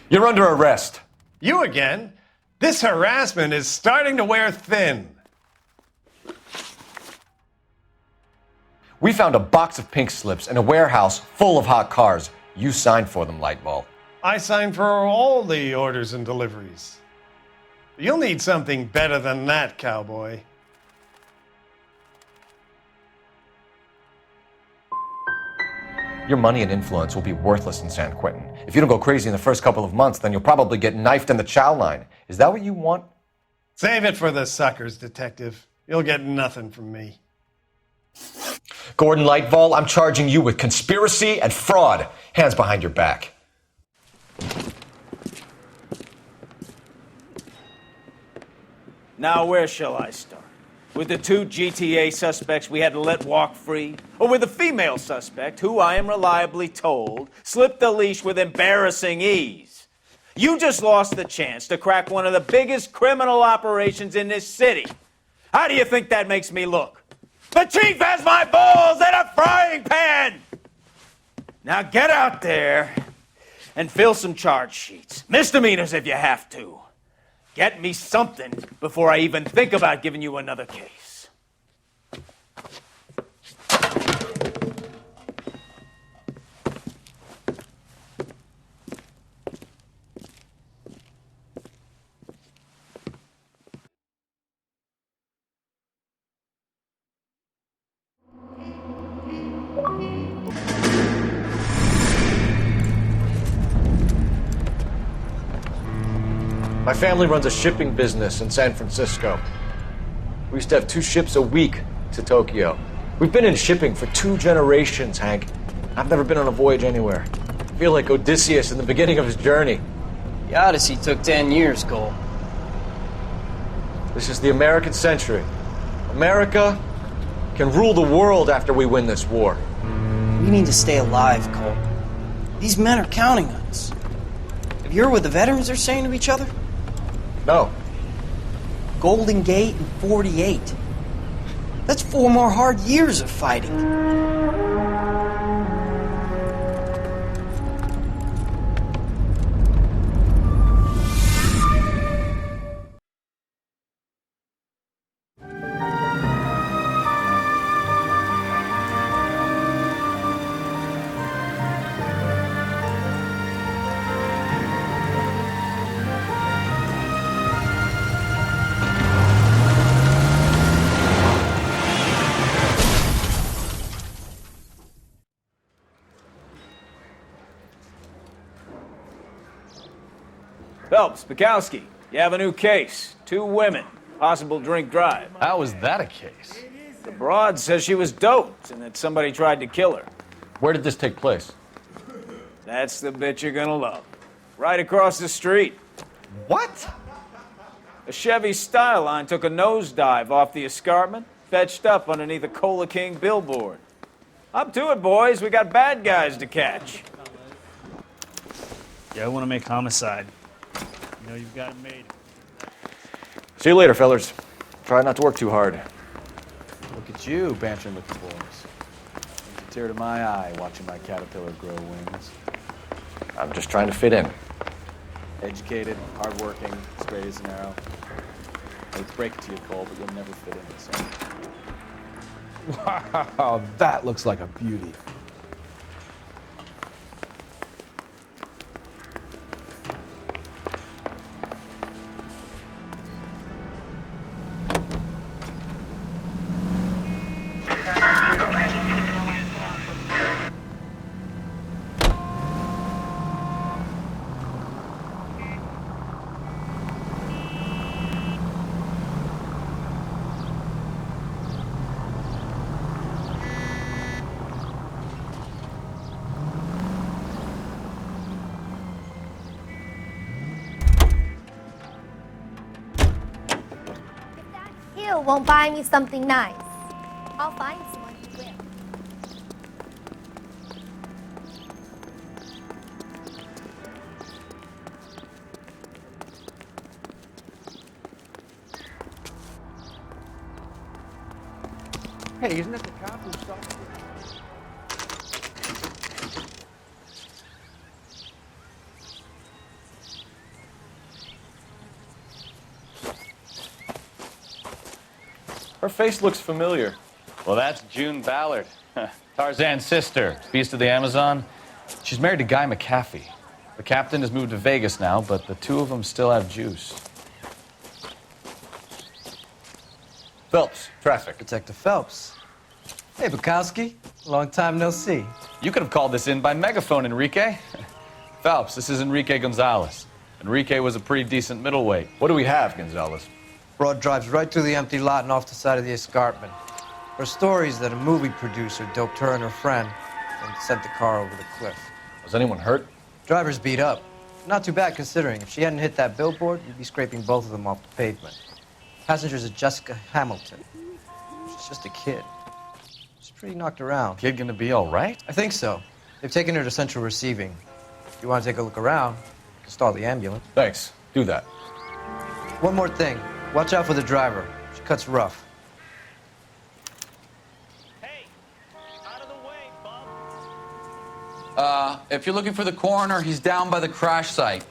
You're under arrest. You again? This harassment is starting to wear thin. We found a box of pink slips in a warehouse full of hot cars. You signed for them, Lightball. I signed for all the orders and deliveries. You'll need something better than that, cowboy. Your money and influence will be worthless in San Quentin. If you don't go crazy in the first couple of months, then you'll probably get knifed in the chow line. Is that what you want? Save it for the suckers, detective. You'll get nothing from me. Gordon Lightfall, I'm charging you with conspiracy and fraud. Hands behind your back. Now, where shall I start? With the 2 GTA suspects we had to let walk free? Or with the female suspect, who I am reliably told slipped the leash with embarrassing ease? You just lost the chance to crack one of the biggest criminal operations in this city. How do you think that makes me look? The chief has my balls in a frying pan! Now get out there and fill some charge sheets. Misdemeanors if you have to. Get me something before I even think about giving you another case. My family runs a shipping business in San Francisco. We used to have 2 ships a week to Tokyo. We've been in shipping for 2 generations, Hank. I've never been on a voyage anywhere. I feel like Odysseus in the beginning of his journey. The Odyssey took 10 years, Cole. This is the American century. America can rule the world after we win this war. We need to stay alive, Cole. These men are counting on us. Have you heard what the veterans are saying to each other? No. Golden Gate and 48. That's 4 more hard years of fighting. Phelps, Bukowski, you have a new case. 2 women, possible drink drive. How is that a case? The broad says she was doped and that somebody tried to kill her. Where did this take place? That's the bit you're gonna love. Right across the street. What? A Chevy Styline took a nosedive off the escarpment, fetched up underneath a Cola King billboard. Up to it, boys. We got bad guys to catch. Yeah, I want to make homicide. You know you've got it made. See you later, fellers. Try not to work too hard. Look at you, bantering with the boys. It's a tear to my eye watching my caterpillar grow wings. I'm just trying to fit in. Educated, hardworking, straight as an arrow. I hate to break it to you, Cole, but you'll never fit in this one. Wow, that looks like a beauty. Hill won't buy me something nice. I'll find someone who will. Hey, isn't that the cop who stopped you? Her face looks familiar. Well, that's June Ballard, Tarzan's sister, beast of the Amazon. She's married to Guy McAfee. The captain has moved to Vegas now, but the 2 of them still have juice. Phelps, traffic. Detective Phelps. Hey, Bukowski. Long time no see. You could have called this in by megaphone, Enrique. Phelps, this is Enrique Gonzalez. Enrique was a pretty decent middleweight. What do we have, Gonzalez? Broad drives right through the empty lot and off the side of the escarpment. Her stories that a movie producer doped her and her friend and sent the car over the cliff. Was anyone hurt? Driver's beat up. Not too bad considering. If she hadn't hit that billboard, you'd be scraping both of them off the pavement. Passenger's a Jessica Hamilton. She's just a kid. She's pretty knocked around. Kid gonna be all right? I think so. They've taken her to central receiving. If you want to take a look around, you can stall the ambulance. Thanks. Do that. One more thing. Watch out for the driver. She cuts rough. If you're looking for the coroner, he's down by the crash site.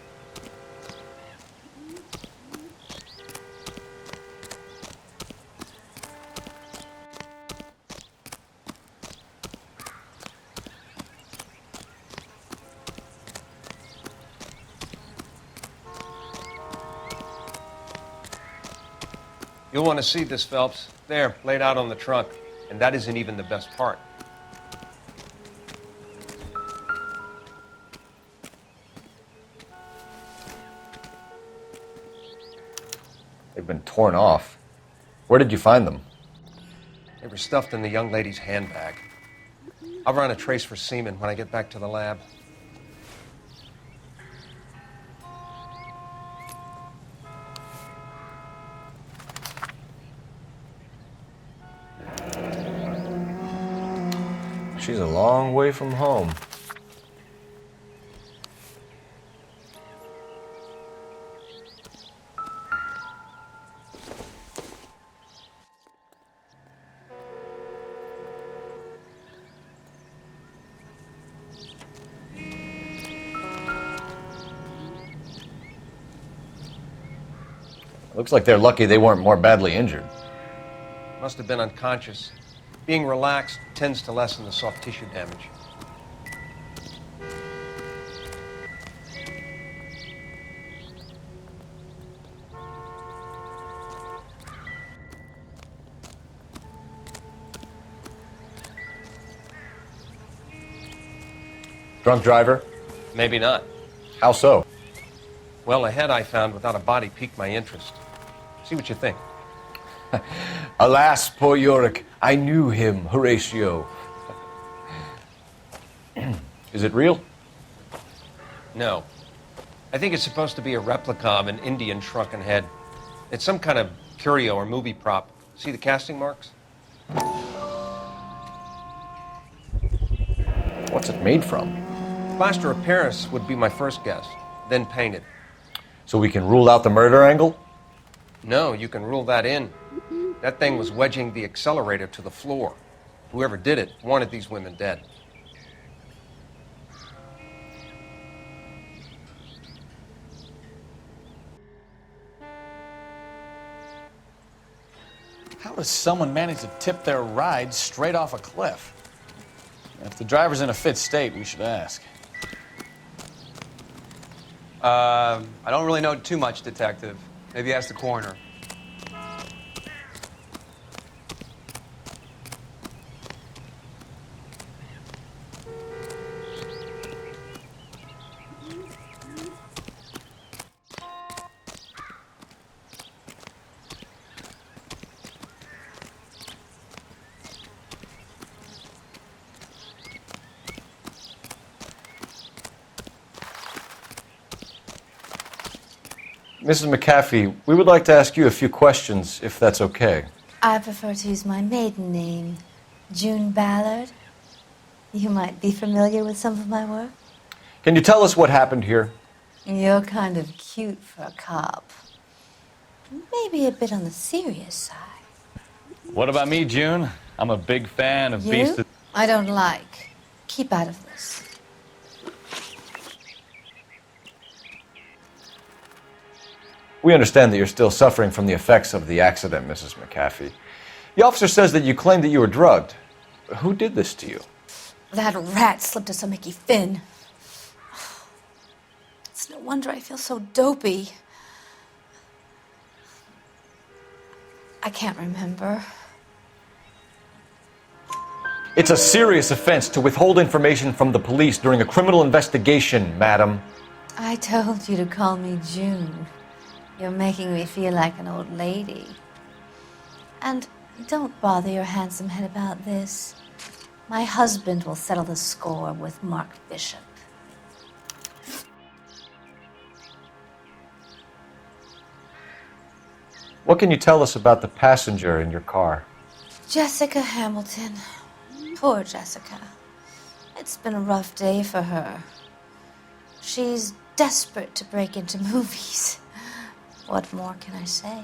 You'll want to see this, Phelps. There, laid out on the trunk. And that isn't even the best part. They've been torn off. Where did you find them? They were stuffed in the young lady's handbag. I'll run a trace for semen when I get back to the lab. She's a long way from home. Looks like they're lucky they weren't more badly injured. Must have been unconscious. Being relaxed tends to lessen the soft tissue damage. Drunk driver? Maybe not. How so? Well, a head I found without a body piqued my interest. See what you think. Alas, poor Yorick, I knew him, Horatio. Is it real? No. I think it's supposed to be a replica of an Indian shrunken head. It's some kind of curio or movie prop. See the casting marks? What's it made from? Plaster of Paris would be my first guess, then painted. So we can rule out the murder angle? No, you can rule that in. That thing was wedging the accelerator to the floor. Whoever did it wanted these women dead. How does someone manage to tip their ride straight off a cliff? If the driver's in a fit state, we should ask. I don't really know too much, Detective. Maybe ask the coroner. Mrs. McAfee, we would like to ask you a few questions, if that's okay. I prefer to use my maiden name, June Ballard. You might be familiar with some of my work. Can you tell us what happened here? You're kind of cute for a cop. Maybe a bit on the serious side. What about me, June? I'm a big fan of Beast You? of... I don't like. Keep out of this. We understand that you're still suffering from the effects of the accident, Mrs. McAfee. The officer says that you claimed that you were drugged. Who did this to you? That rat slipped us a Mickey Finn. It's no wonder I feel so dopey. I can't remember. It's a serious offense to withhold information from the police during a criminal investigation, madam. I told you to call me June. You're making me feel like an old lady. And Don't bother your handsome head about this. My husband will settle the score with Mark Bishop. What can you tell us about the passenger in your car? Jessica Hamilton. Poor Jessica. It's been a rough day for her. She's desperate to break into movies. What more can I say?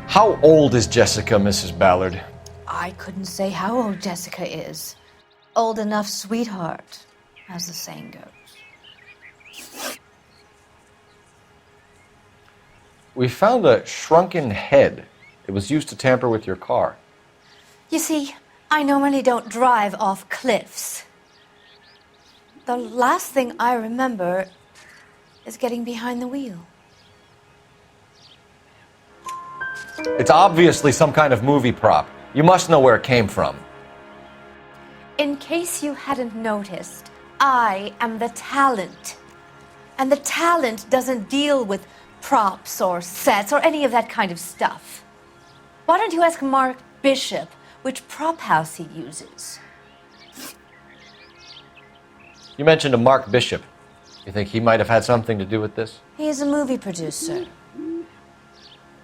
How old is Jessica, Mrs. Ballard? I couldn't say how old Jessica is. Old enough, sweetheart, as the saying goes. We found a shrunken head. It was used to tamper with your car. You see, I normally don't drive off cliffs. The last thing I remember is getting behind the wheel. It's obviously some kind of movie prop. You must know where it came from. In case you hadn't noticed, I am the talent. And the talent doesn't deal with props or sets or any of that kind of stuff. Why don't you ask Mark Bishop which prop house he uses? You mentioned a Mark Bishop. You think he might have had something to do with this? He is a movie producer.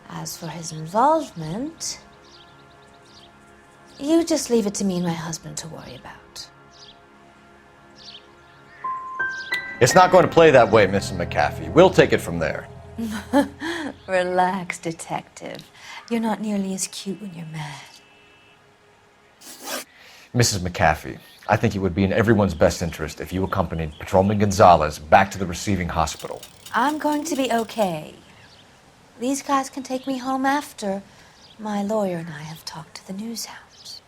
As for his involvement, you just leave it to me and my husband to worry about. It's not going to play that way, Mrs. McAfee. We'll take it from there. Relax, detective. You're not nearly as cute when you're mad. Mrs. McAfee, I think it would be in everyone's best interest if you accompanied Patrolman Gonzalez back to the receiving hospital. I'm going to be okay. These guys can take me home after my lawyer and I have talked to the news hounds.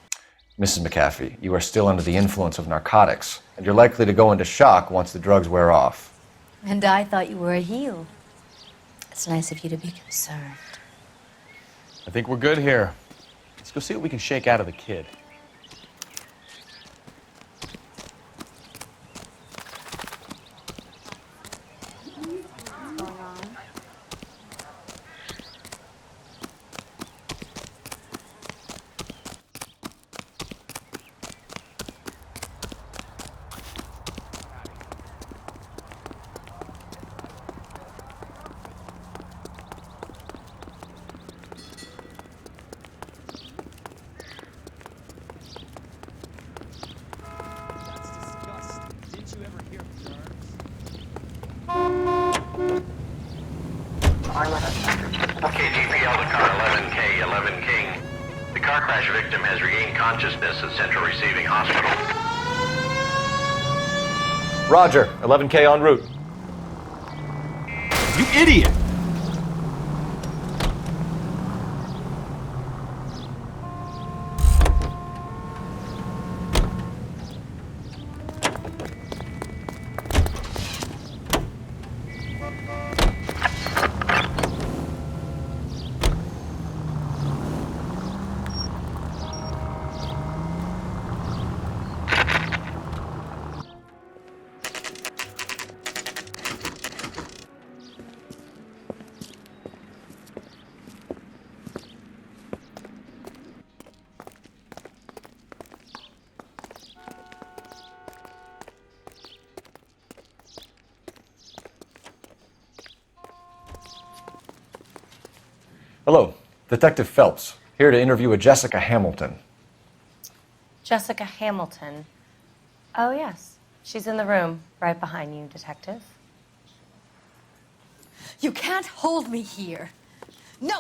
Mrs. McAfee, you are still under the influence of narcotics, and you're likely to go into shock once the drugs wear off. And I thought you were a heel. It's nice of you to be concerned. I think we're good here. Let's go see what we can shake out of the kid. KGPL to car 11K, 11 King. The car crash victim has regained consciousness at Central Receiving Hospital. Roger, 11K en route. You idiot! Hello, Detective Phelps, here to interview a Jessica Hamilton. Jessica Hamilton. Oh, yes. She's in the room, right behind you, Detective. You can't hold me here. No,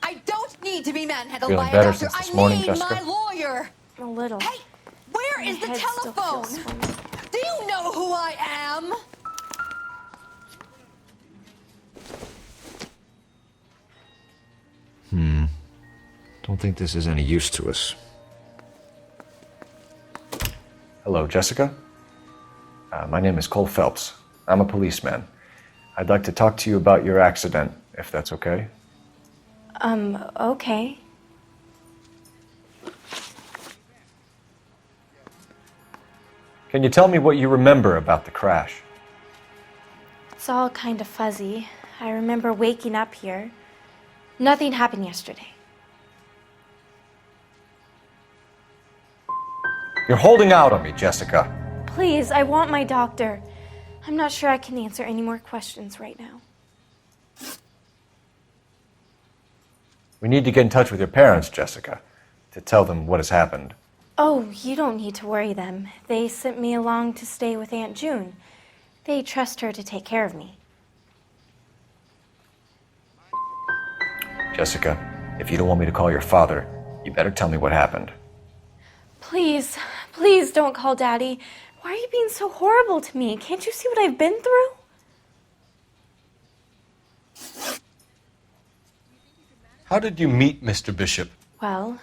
I don't need to be manhandled Feeling by better a doctor. since this I morning, need Jessica? my lawyer. A little. Hey, where is the head still telephone? feels funny. Do you know who I am? Don't think this is any use to us. Hello, Jessica. My name is Cole Phelps. I'm a policeman. I'd like to talk to you about your accident, if that's okay. Okay. Can you tell me what you remember about the crash? It's all kind of fuzzy. I remember waking up here. Nothing happened yesterday. You're holding out on me, Jessica. Please, I want my doctor. I'm not sure I can answer any more questions right now. We need to get in touch with your parents, Jessica, to tell them what has happened. Oh, you don't need to worry them. They sent me along to stay with Aunt June. They trust her to take care of me. Jessica, if you don't want me to call your father, you better tell me what happened. Please, please don't call Daddy. Why are you being so horrible to me? Can't you see what I've been through? How did you meet Mr. Bishop? Well,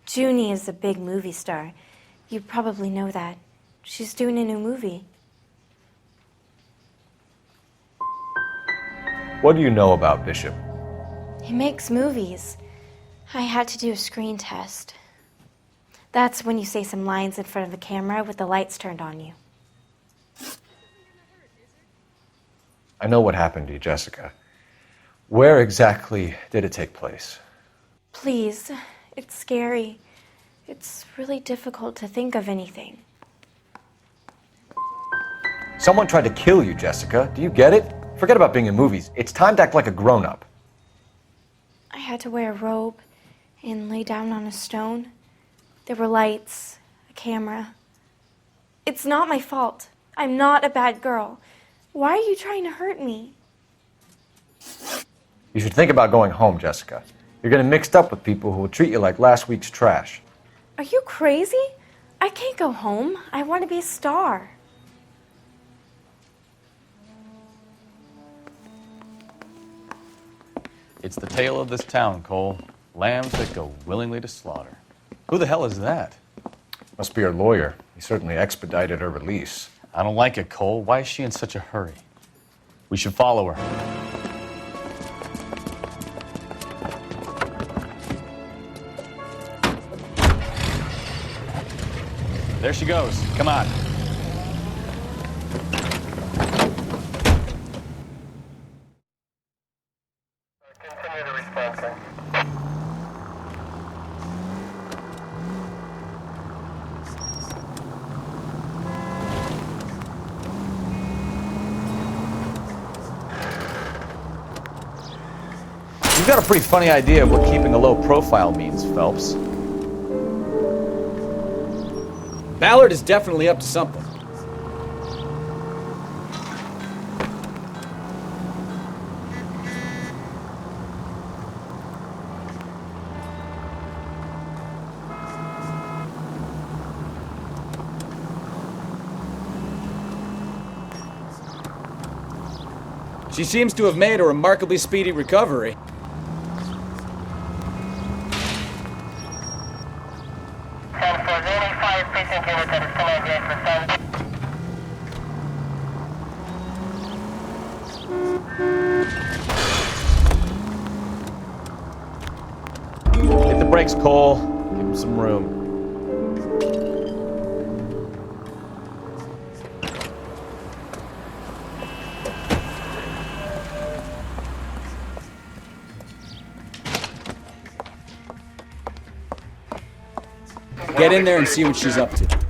Junie is a big movie star. You probably know that. She's doing a new movie. What do you know about Bishop? He makes movies. I had to do a screen test. That's when you say some lines in front of the camera with the lights turned on you. I know what happened to you, Jessica. Where exactly did it take place? Please, it's scary. It's really difficult to think of anything. Someone tried to kill you, Jessica. Do you get it? Forget about being in movies. It's time to act like a grown-up. I had to wear a robe and lay down on a stone. There were lights, a camera. It's not my fault. I'm not a bad girl. Why are you trying to hurt me? You should think about going home, Jessica. You're getting mixed up with people who will treat you like last week's trash. Are you crazy? I can't go home. I want to be a star. It's the tale of this town, Cole. Lambs that go willingly to slaughter. Who the hell is that? Must be her lawyer. He certainly expedited her release. I don't like it, Cole. Why is she in such a hurry? We should follow her. There she goes. Come on. You've got a pretty funny idea of what keeping a low profile means, Phelps. Ballard is definitely up to something. She seems to have made a remarkably speedy recovery. Hit the brakes, Cole. Give him some room. Get in there and see what she's up to.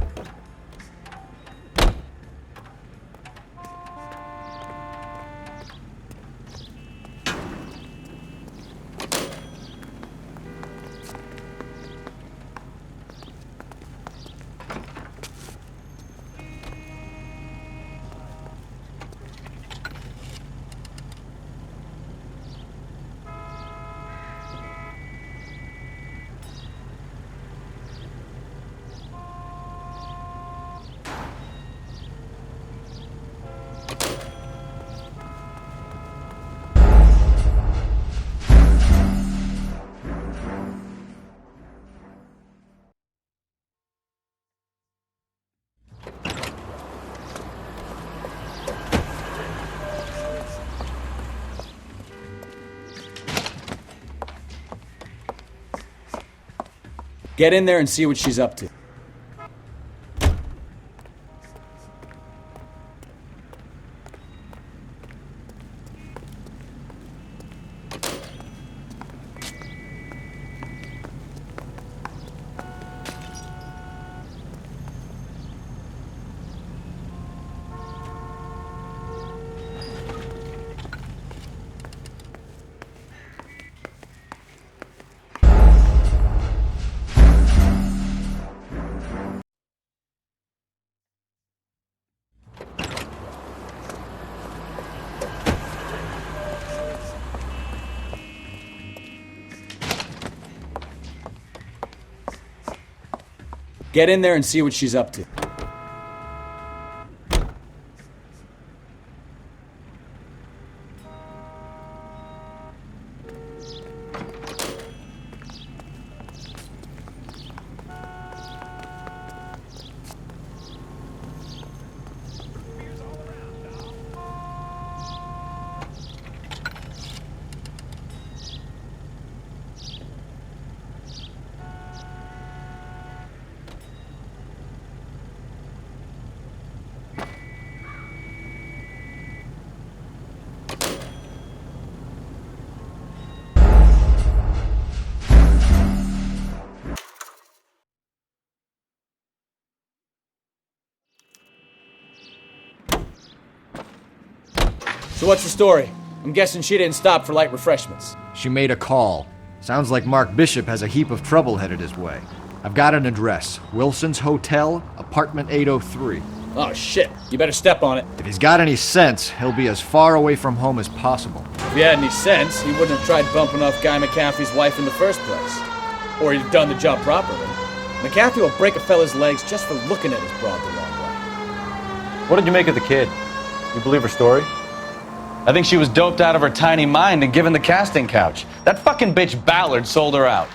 Get in there and see what she's up to. Get in there and see what she's up to. So what's the story? I'm guessing she didn't stop for light refreshments. She made a call. Sounds like Mark Bishop has a heap of trouble headed his way. I've got an address. Wilson's Hotel, apartment 803. Oh shit, you better step on it. If he's got any sense, he'll be as far away from home as possible. If he had any sense, he wouldn't have tried bumping off Guy McCaffrey's wife in the first place. Or he'd have done the job properly. McCaffrey will break a fella's legs just for looking at his broad the wrong way. What did you make of the kid? You believe her story? I think she was doped out of her tiny mind and given the casting couch. That fucking bitch Ballard sold her out.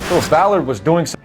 So if Ballard was doing something.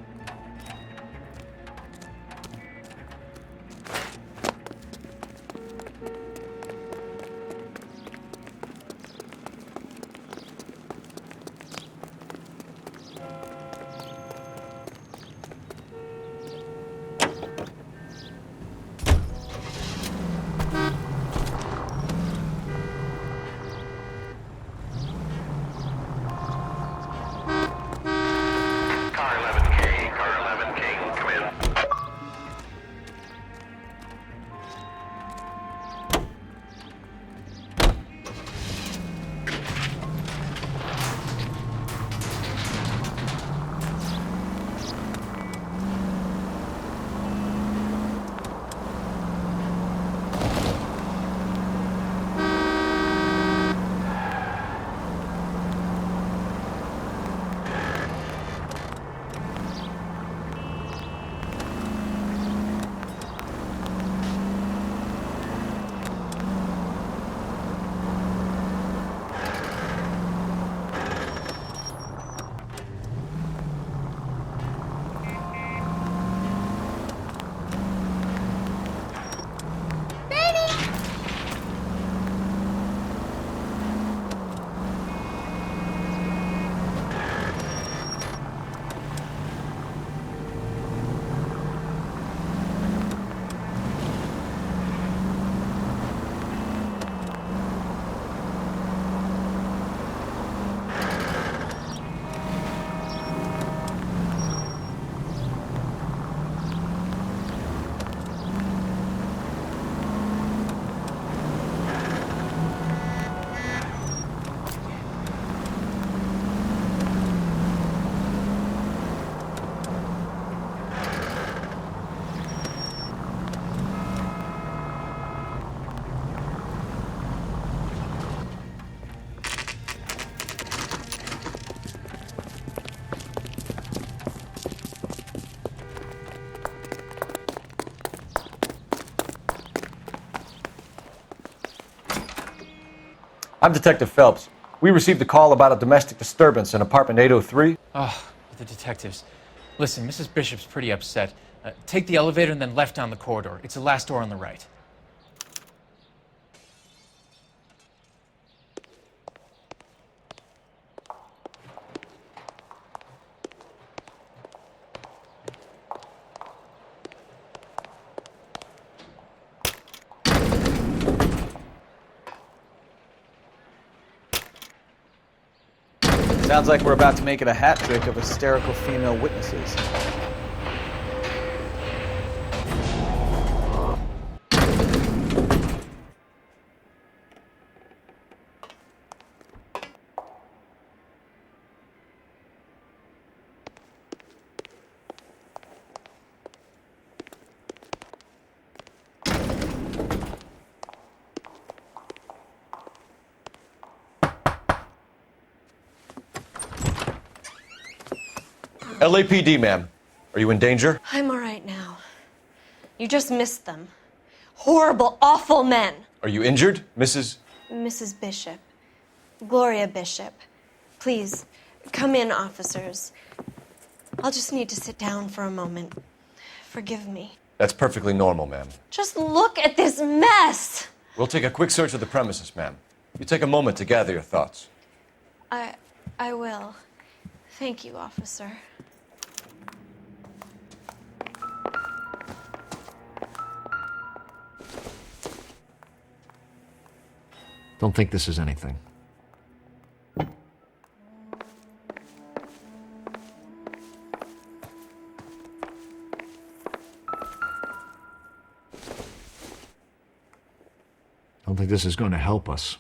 I'm Detective Phelps. We received a call about a domestic disturbance in apartment 803. Oh, the detectives. Listen, Mrs. Bishop's pretty upset. Take the elevator and then left down the corridor. It's the last door on the right. Sounds like we're about to make it a hat trick of hysterical female witnesses. LAPD, ma'am. Are you in danger? I'm all right now. You just missed them. Horrible, awful men. Are you injured, Mrs.? Mrs. Bishop. Gloria Bishop. Please, come in, officers. I'll just need to sit down for a moment. Forgive me. That's perfectly normal, ma'am. Just look at this mess! We'll take a quick search of the premises, ma'am. You take a moment to gather your thoughts. I will. Thank you, officer. Don't think this is anything. Don't think this is going to help us.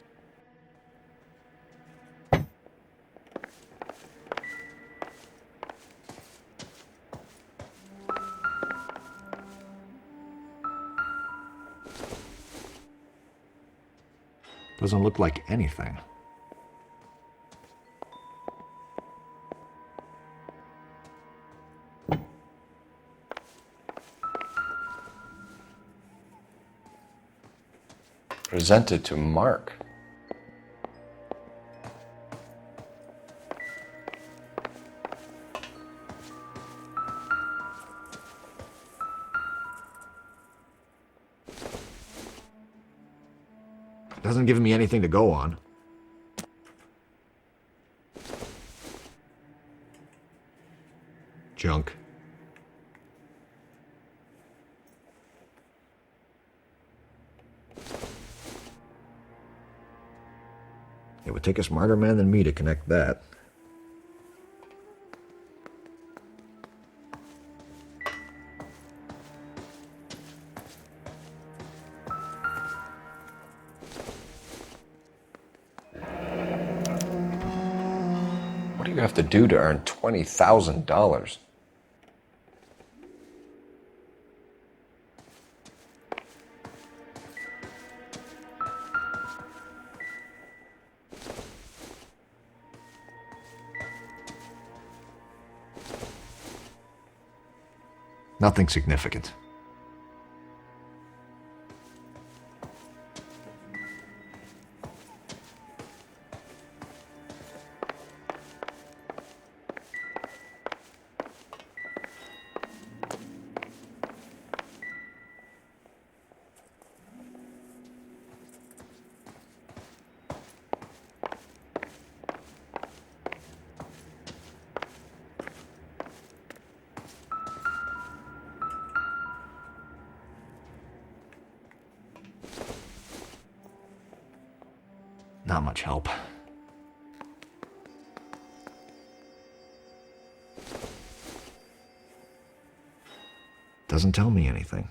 Doesn't look like anything. Presented to Mark. Doesn't give me anything to go on. Junk. It would take a smarter man than me to connect that. What do you have to do to earn $20,000? Nothing significant. Not much help. Doesn't tell me anything.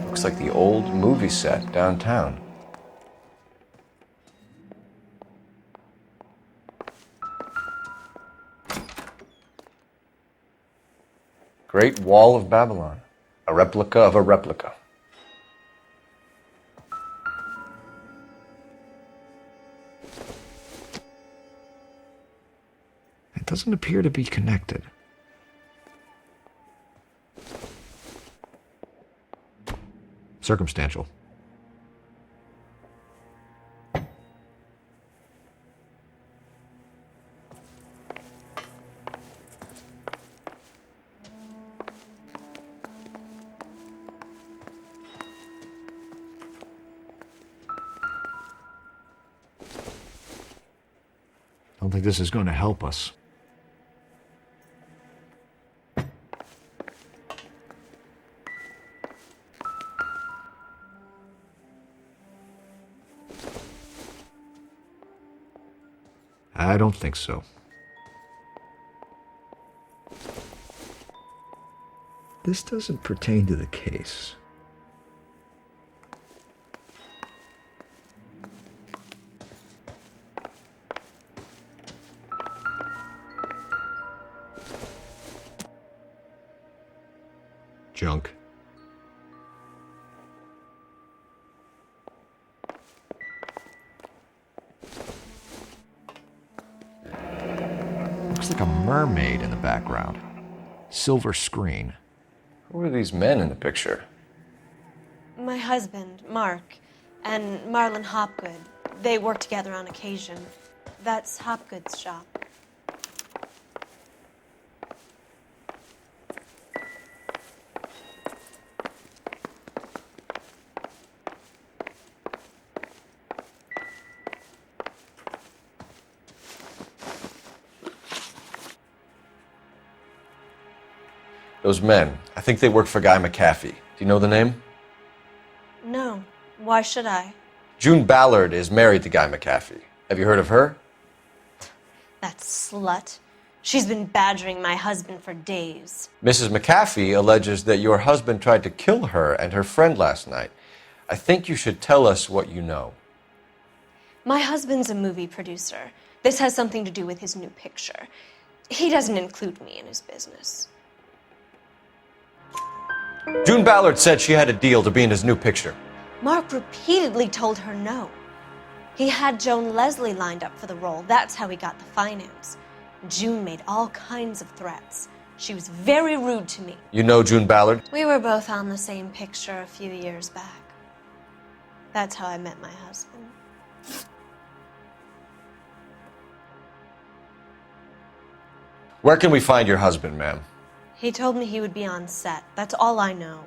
Looks like the old movie set downtown. Great Wall of Babylon. A replica of a replica. It doesn't appear to be connected. Circumstantial. Don't think this is going to help us. I don't think so. This doesn't pertain to the case. junk. Looks like a mermaid in the background. Silver screen. Who are these men in the picture? My husband, Mark, and Marlon Hopgood. They work together on occasion. That's Hopgood's shop. Those men, I think they work for Guy McAfee. Do you know the name? No. Why should I? June Ballard is married to Guy McAfee. Have you heard of her? That slut. She's been badgering my husband for days. Mrs. McAfee alleges that your husband tried to kill her and her friend last night. I think you should tell us what you know. My husband's a movie producer. This has something to do with his new picture. He doesn't include me in his business. June Ballard said she had a deal to be in his new picture. Mark repeatedly told her no. He had Joan Leslie lined up for the role. That's how he got the finance. June made all kinds of threats. She was very rude to me. You know June Ballard? We were both on the same picture a few years back. That's how I met my husband. Where can we find your husband, ma'am? He told me he would be on set. That's all I know.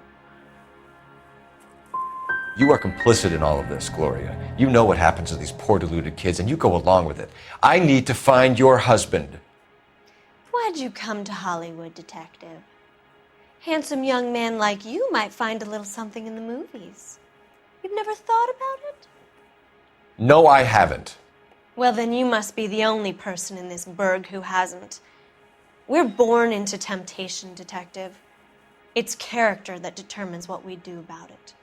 You are complicit in all of this, Gloria. You know what happens to these poor deluded kids, and you go along with it. I need to find your husband. Why'd you come to Hollywood, detective? Handsome young man like you might find a little something in the movies. You've never thought about it? No, I haven't. Well, then you must be the only person in this burg who hasn't. We're born into temptation, detective. It's character that determines what we do about it.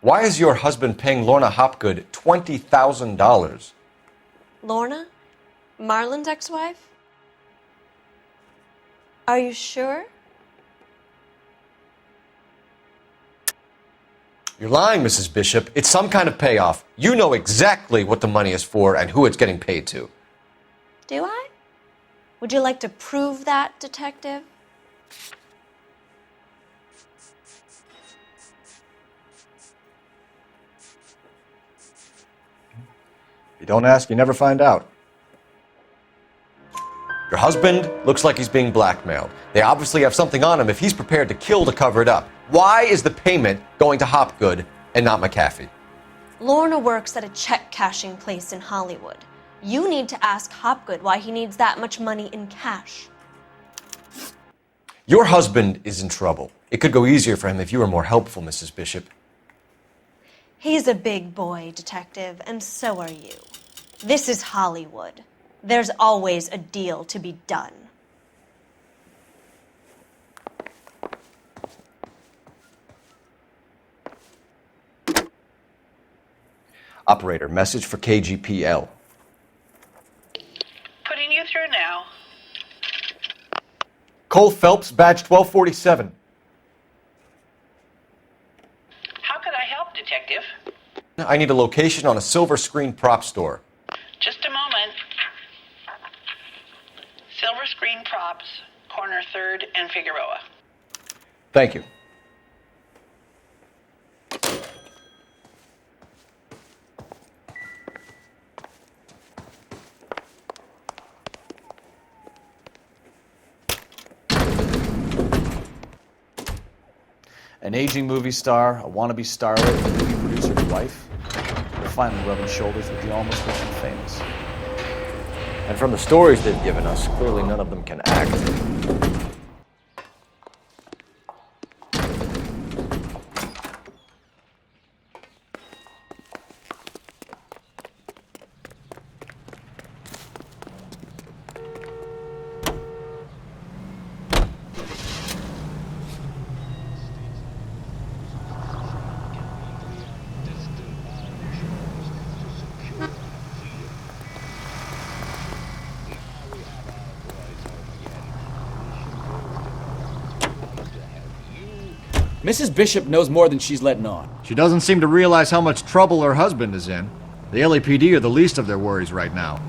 Why is your husband paying Lorna Hopgood $20,000? Lorna? Marlon's ex-wife? Are you sure? You're lying, Mrs. Bishop. It's some kind of payoff. You know exactly what the money is for and who it's getting paid to. Do I? Would you like to prove that, detective? You don't ask, you never find out. Your husband looks like he's being blackmailed. They obviously have something on him if he's prepared to kill to cover it up. Why is the payment going to Hopgood and not McAfee? Lorna works at a check-cashing place in Hollywood. You need to ask Hopgood why he needs that much money in cash. Your husband is in trouble. It could go easier for him if you were more helpful, Mrs. Bishop. He's a big boy, detective, and so are you. This is Hollywood. There's always a deal to be done. Operator, message for KGPL. Putting you through now. Cole Phelps, badge 1247. How could I help, Detective? I need a location on a silver screen prop store. Just a moment. Silver Screen Props, corner 3rd and Figueroa. Thank you. An aging movie star, a wannabe starlet, a movie producer's wife. They're finally rubbing shoulders with the almost rich and famous. And from the stories they've given us, clearly none of them can act. Mrs. Bishop knows more than she's letting on. She doesn't seem to realize how much trouble her husband is in. The LAPD are the least of their worries right now.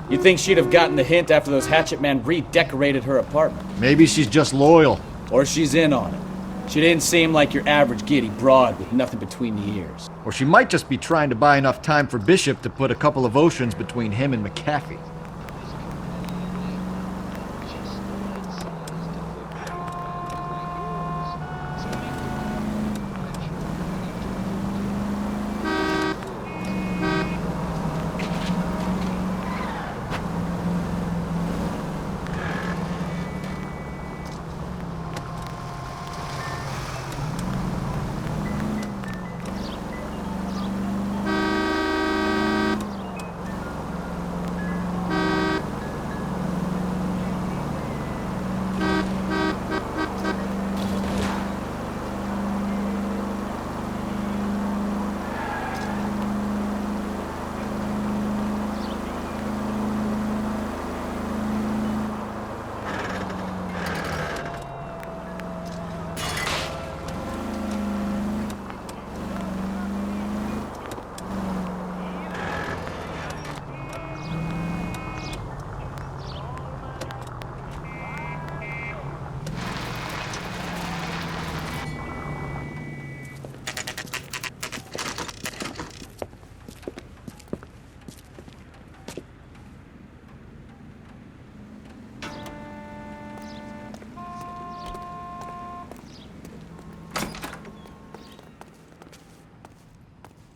You'd think she'd have gotten the hint after those hatchet men redecorated her apartment. Maybe she's just loyal. Or she's in on it. She didn't seem like your average giddy broad with nothing between the ears. Or she might just be trying to buy enough time for Bishop to put a couple of oceans between him and McAfee.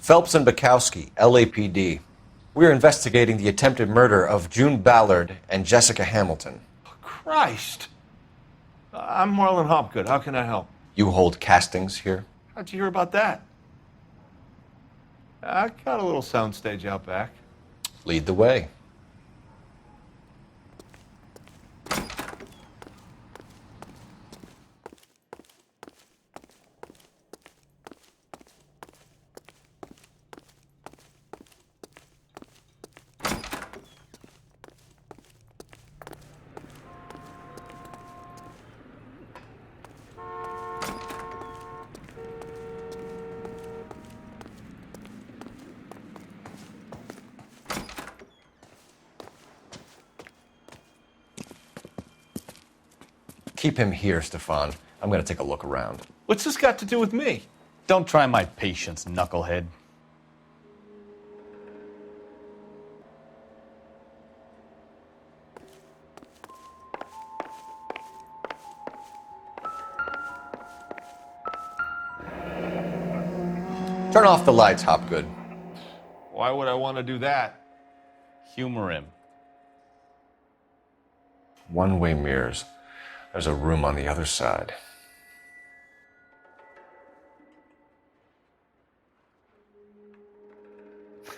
Phelps and Bukowski, LAPD. We're investigating the attempted murder of June Ballard and Jessica Hamilton. Christ! I'm Marlon Hopgood. How can I help? You hold castings here? How'd you hear about that? I got a little soundstage out back. Lead the way. Keep him here, Stefan. I'm going to take a look around. What's this got to do with me? Don't try my patience, knucklehead. Turn off the lights, Hopgood. Why would I want to do that? Humor him. One-way mirrors. There's a room on the other side.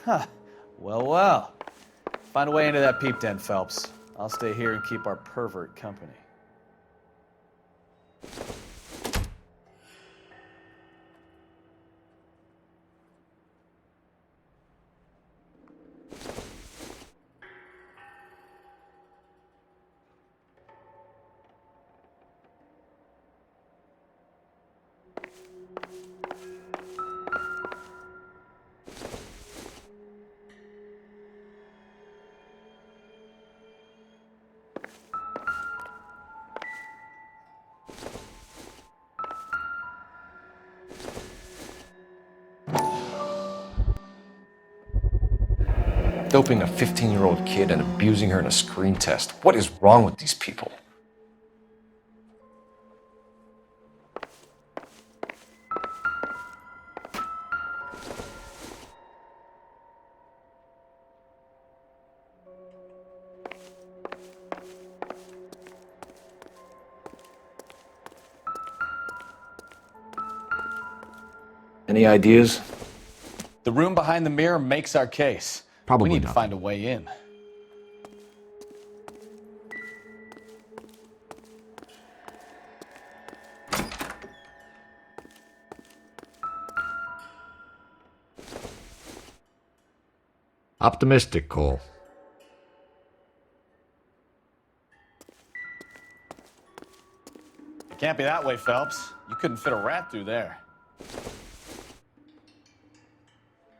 Huh. Well. Find a way into that peep den, Phelps. I'll stay here and keep our pervert company. Doping a 15-year-old kid and abusing her in a screen test. What is wrong with these people? Any ideas? The room behind the mirror makes our case. Probably we need not. to find a way in. Optimistic, Cole. I Can't be that way, Phelps. You couldn't fit a rat through there.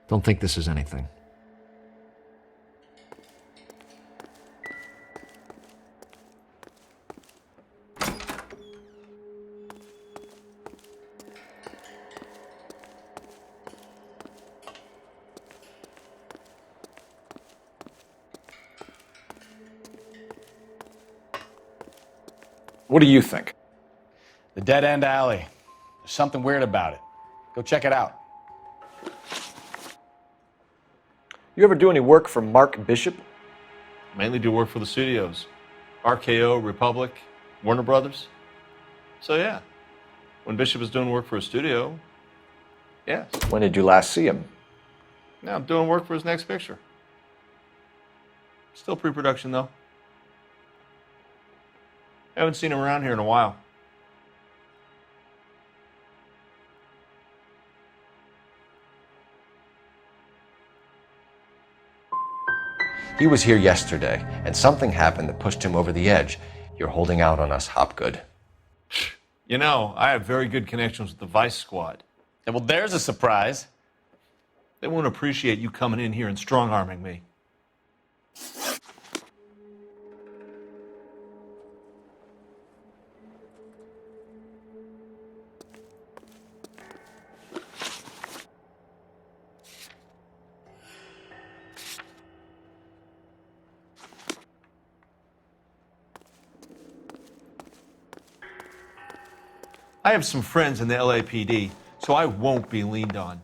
Don't think this is anything. What do you think? The dead-end alley. There's something weird about it. Go check it out. You ever do any work for Mark Bishop? Mainly do work for the studios. RKO, Republic, Warner Brothers. So yeah, when Bishop is doing work for a studio, yes. When did you last see him? Now I'm doing work for his next picture. Still pre-production though. Haven't seen him around here in a while. He was here yesterday, and something happened that pushed him over the edge. You're holding out on us, Hopgood. You know, I have very good connections with the Vice Squad. Yeah, well, there's a surprise. They won't appreciate you coming in here and strong-arming me. I have some friends in the LAPD, so I won't be leaned on.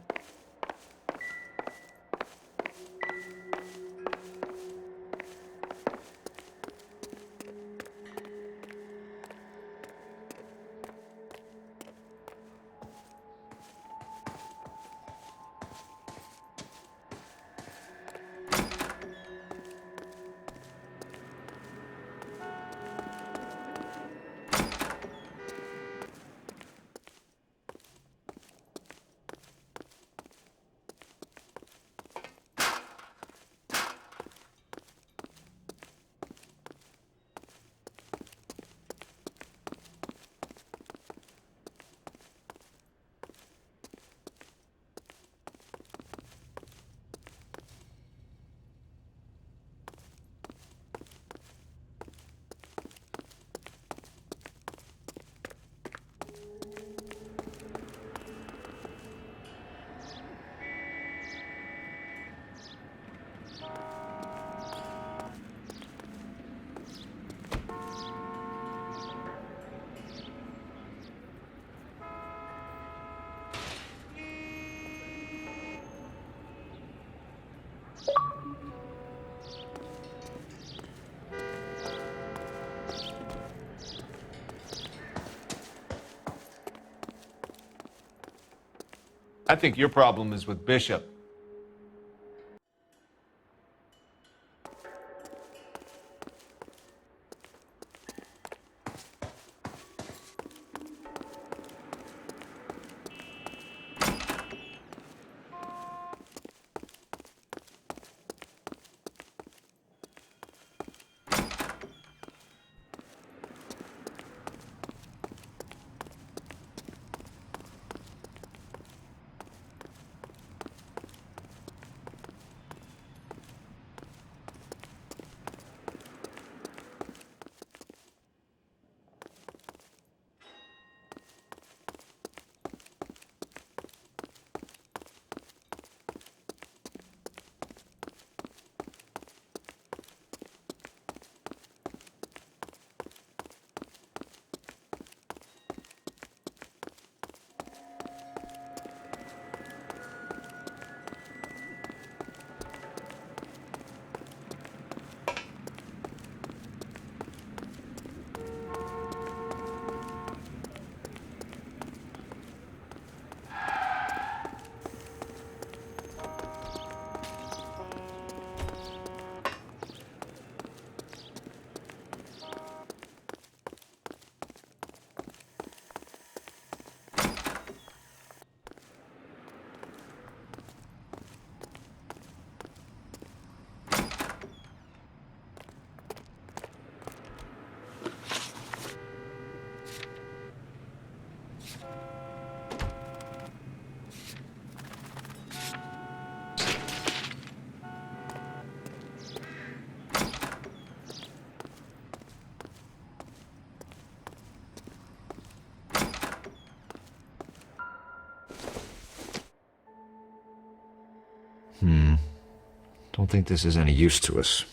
I think your problem is with Bishop. Don't think this is any use to us.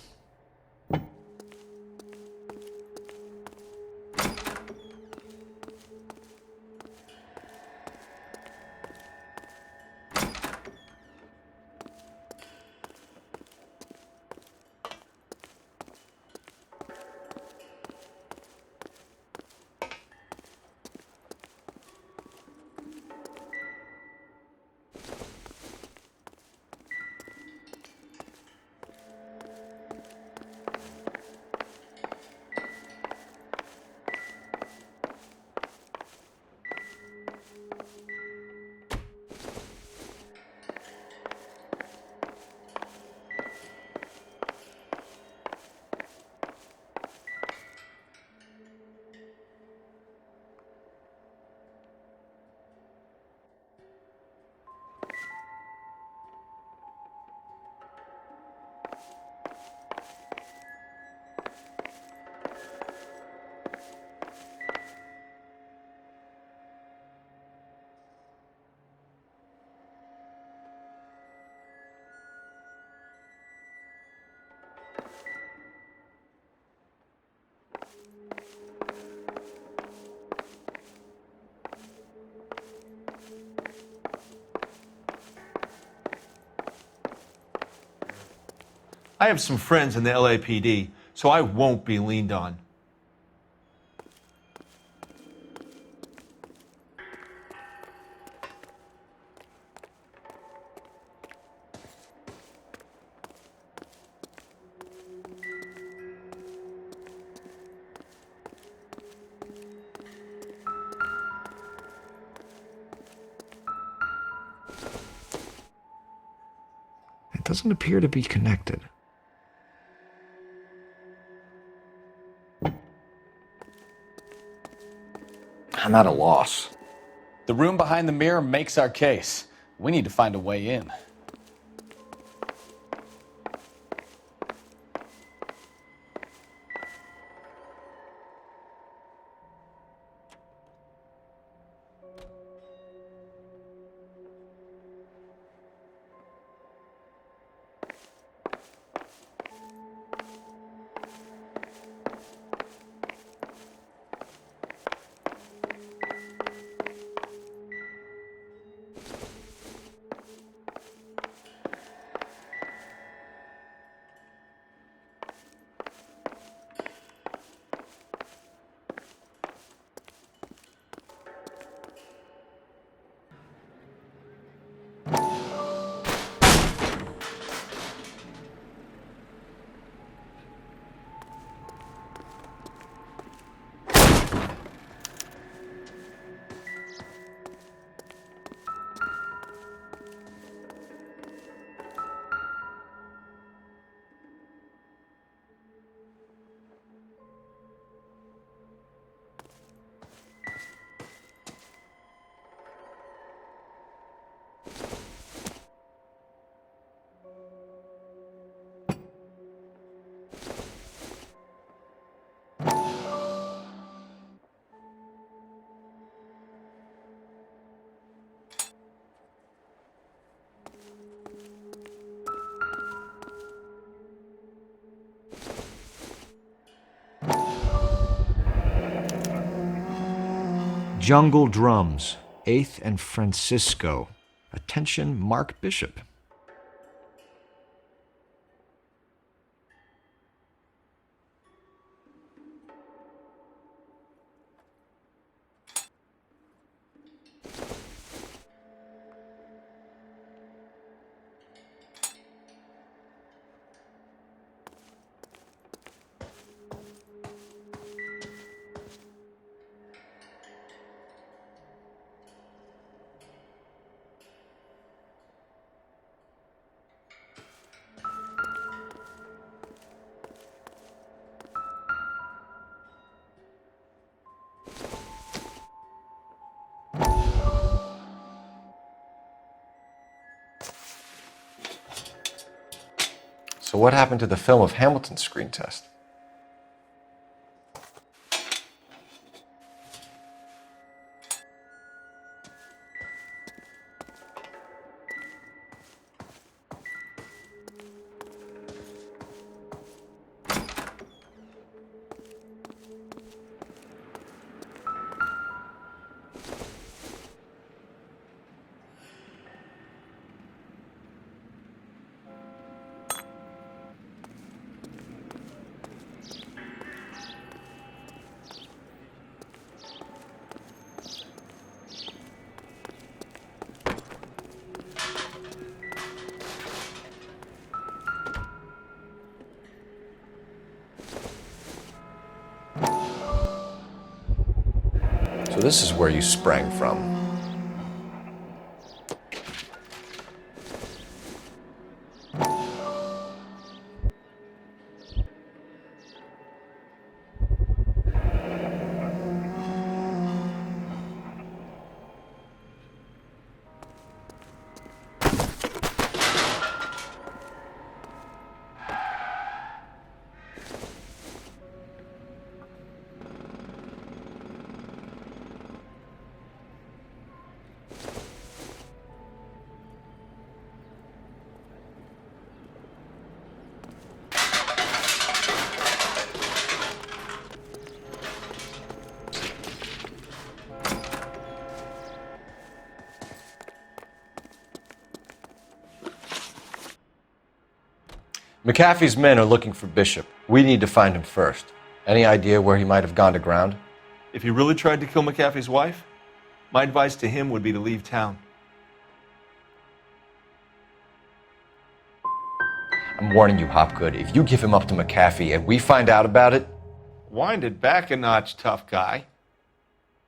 I have some friends in the LAPD, so I won't be leaned on. It doesn't appear to be connected. I'm at a loss. The room behind the mirror makes our case. We need to find a way in. Jungle Drums, 8th and Francisco. Attention, Mark Bishop. So what happened to the film of Hamilton's screen test? this is where you sprang from. McAfee's men are looking for Bishop. We need to find him first. Any idea where he might have gone to ground? If he really tried to kill McAfee's wife, my advice to him would be to leave town. I'm warning you, Hopgood. If you give him up to McAfee and we find out about it... Wind it back a notch, tough guy.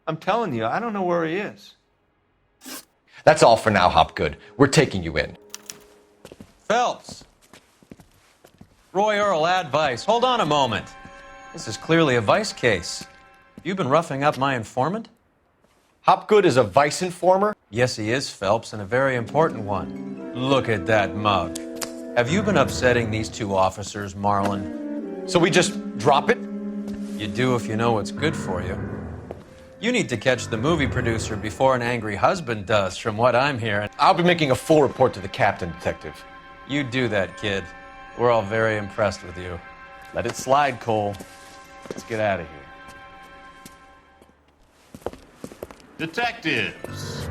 I'm telling you, I don't know where he is. That's all for now, Hopgood. We're taking you in. Phelps! Roy Earl, advice. Hold on a moment. This is clearly a vice case. You've been roughing up my informant? Hopgood is a vice informer? Yes, he is, Phelps, and a very important one. Look at that mug. Have you been upsetting these two officers, Marlon? So we just drop it? You do if you know what's good for you. You need to catch the movie producer before an angry husband does, from what I'm hearing. I'll be making a full report to the captain, Detective. You do that, kid. We're all very impressed with you. Let it slide, Cole. Let's get out of here. Detectives.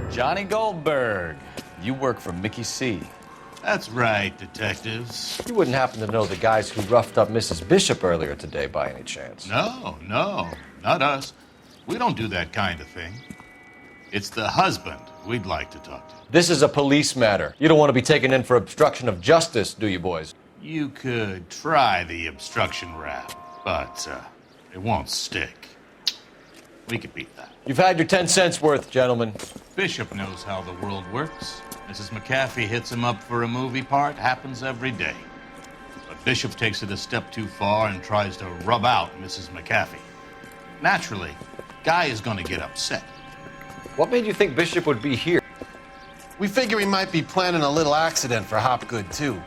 Johnny Goldberg. You work for Mickey C. That's right, detectives. You wouldn't happen to know the guys who roughed up Mrs. Bishop earlier today by any chance? No, not us. We don't do that kind of thing. It's the husband we'd like to talk to. This is a police matter. You don't want to be taken in for obstruction of justice, do you, boys? You could try the obstruction rap, but it won't stick. We could beat that. You've had your 10 cents worth, gentlemen. Bishop knows how the world works. Mrs. McAfee hits him up for a movie part. Happens every day. But Bishop takes it a step too far and tries to rub out Mrs. McAfee. Naturally, Guy is going to get upset. What made you think Bishop would be here? We figure he might be planning a little accident for Hopgood, too.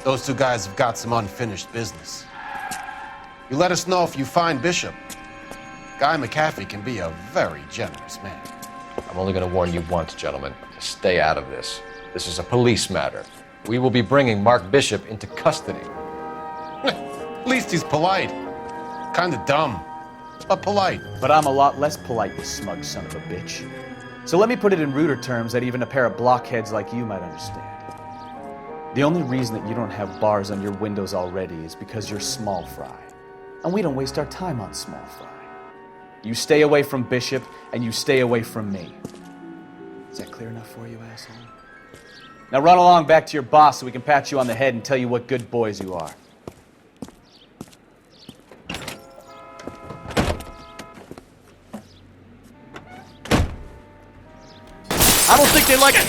Those two guys have got some unfinished business. You let us know if you find Bishop. Guy McAfee can be a very generous man. I'm only going to warn you once, gentlemen, to stay out of this. This is a police matter. We will be bringing Mark Bishop into custody. At least he's polite. Kind of dumb, but polite. But I'm a lot less polite, you smug son of a bitch. So let me put it in ruder terms that even a pair of blockheads like you might understand. The only reason that you don't have bars on your windows already is because you're small fry. And we don't waste our time on small fry. You stay away from Bishop, and you stay away from me. Is that clear enough for you, asshole? Now run along back to your boss so we can pat you on the head and tell you what good boys you are. I don't think they like it.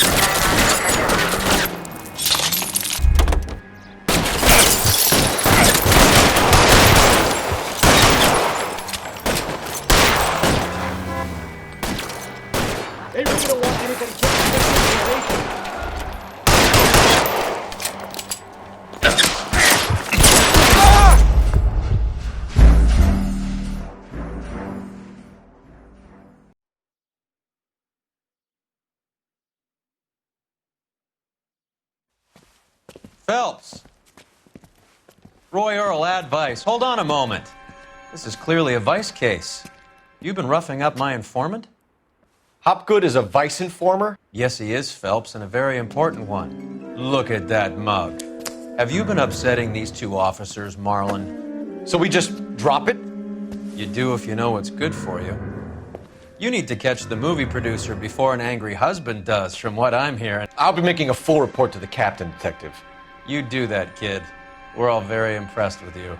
They really don't want anybody to get Phelps! Roy Earl, advice. Hold on a moment. This is clearly a vice case. You've been roughing up my informant? Hopgood is a vice informer? Yes, he is, Phelps, and a very important one. Look at that mug. Have you been upsetting these two officers, Marlon? So we just drop it? You do if you know what's good for you. You need to catch the movie producer before an angry husband does, from what I'm hearing. I'll be making a full report to the captain, Detective. You do that, kid. We're all very impressed with you.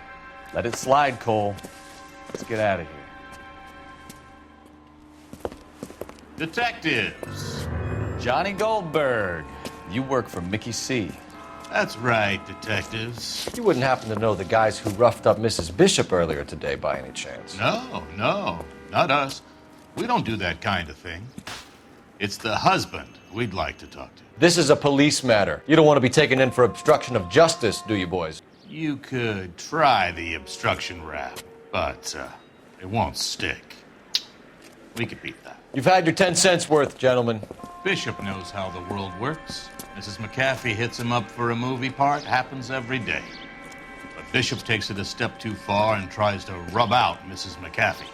Let it slide, Cole. Let's get out of here. Detectives. Johnny Goldberg, you work for Mickey C. That's right, detectives. You wouldn't happen to know the guys who roughed up Mrs. Bishop earlier today by any chance? No, not us. We don't do that kind of thing. It's the husband we'd like to talk to. This is a police matter. You don't want to be taken in for obstruction of justice, do you, boys? You could try the obstruction rap, but it won't stick. We could beat that. You've had your 10 cents worth, gentlemen. Bishop knows how the world works. Mrs. McAfee hits him up for a movie part. Happens every day. But Bishop takes it a step too far and tries to rub out Mrs. McAfee.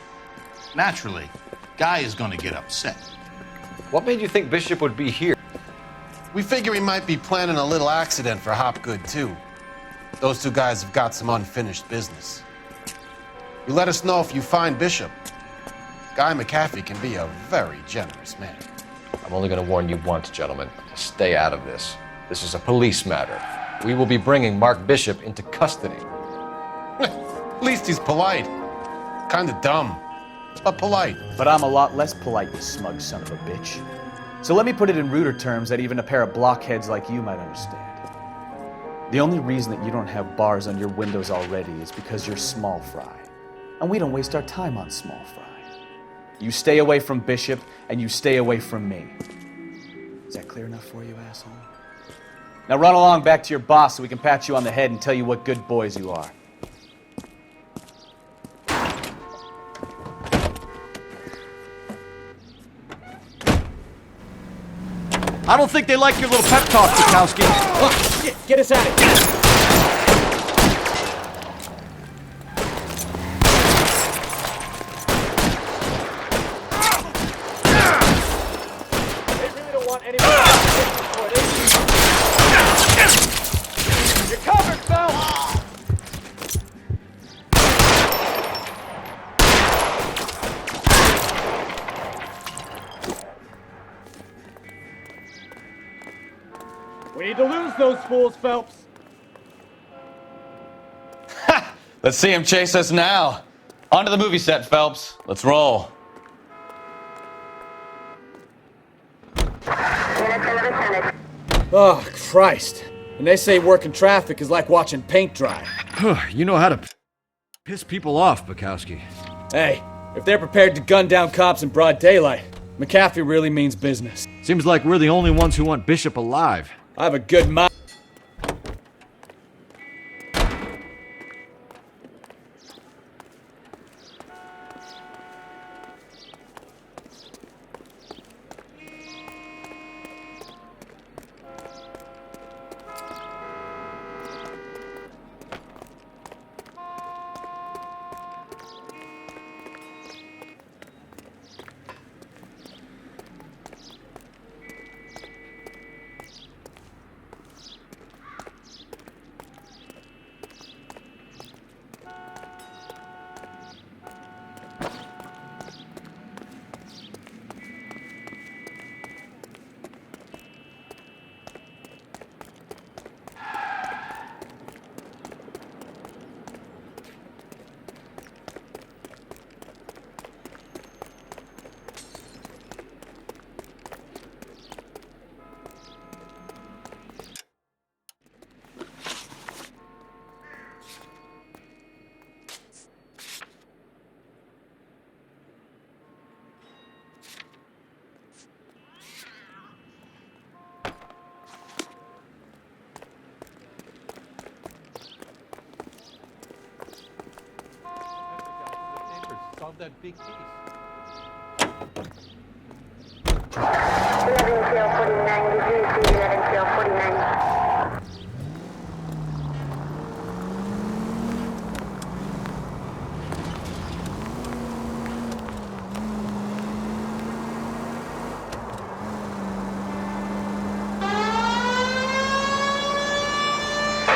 Naturally, Guy is going to get upset. What made you think Bishop would be here? We figure he might be planning a little accident for Hopgood, too. Those two guys have got some unfinished business. You let us know if you find Bishop. Guy McAfee can be a very generous man. I'm only going to warn you once, gentlemen. Stay out of this. This is a police matter. We will be bringing Mark Bishop into custody. At least he's polite. Kind of dumb, but polite. But I'm a lot less polite, you smug son of a bitch. So let me put it in ruder terms that even a pair of blockheads like you might understand. The only reason that you don't have bars on your windows already is because you're small fry. And we don't waste our time on small fry. You stay away from Bishop, and you stay away from me. Is that clear enough for you, asshole? Now run along back to your boss so we can pat you on the head and tell you what good boys you are. I don't think they like your little pep talk, Bukowski. Oh, shit, get us out of here. You're covered, Phelps! We need to lose those fools, Phelps. Let's see him chase us now. Onto the movie set, Phelps. Let's roll. Oh, Christ. And they say working traffic is like watching paint dry. You know how to piss people off, Bukowski. Hey, if they're prepared to gun down cops in broad daylight, McAfee really means business. Seems like we're the only ones who want Bishop alive. I have a good mind. Solve that big case. 11-49, did you see 11-49?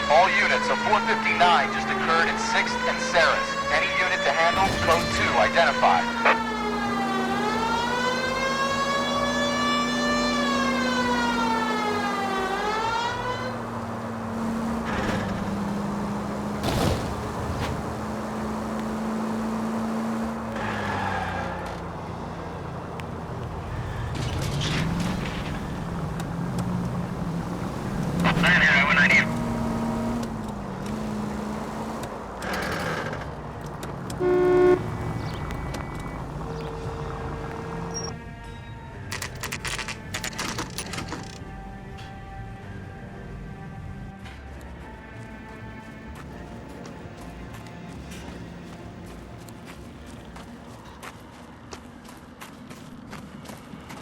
All units, a 459 just occurred at 6th and Sarah's. Any unit to handle, code 2, identified.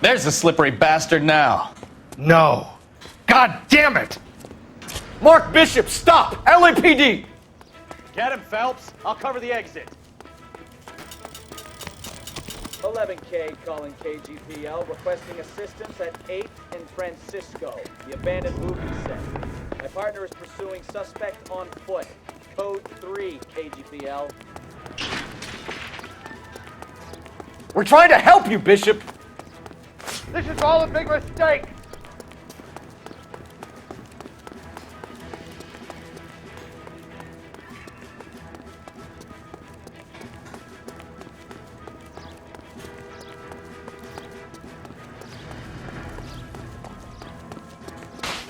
There's the slippery bastard now. No. God damn it! Mark Bishop, stop! LAPD! Get him, Phelps. I'll cover the exit. 11K calling KGPL, requesting assistance at 8th and Francisco, the abandoned movie set. My partner is pursuing suspect on foot. Code 3, KGPL. We're trying to help you, Bishop! This is all a big mistake!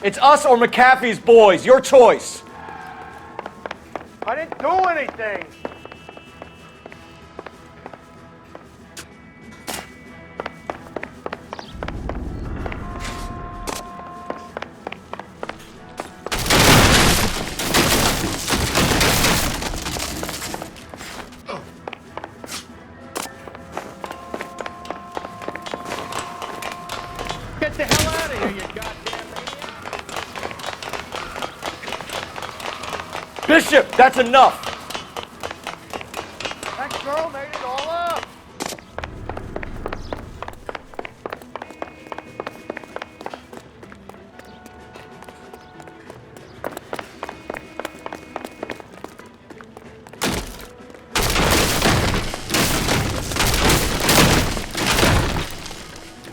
It's us or McAfee's boys. Your choice. I didn't do anything! Get the hell out of here, you goddamn maniac! Bishop, that's enough! That girl made it all up!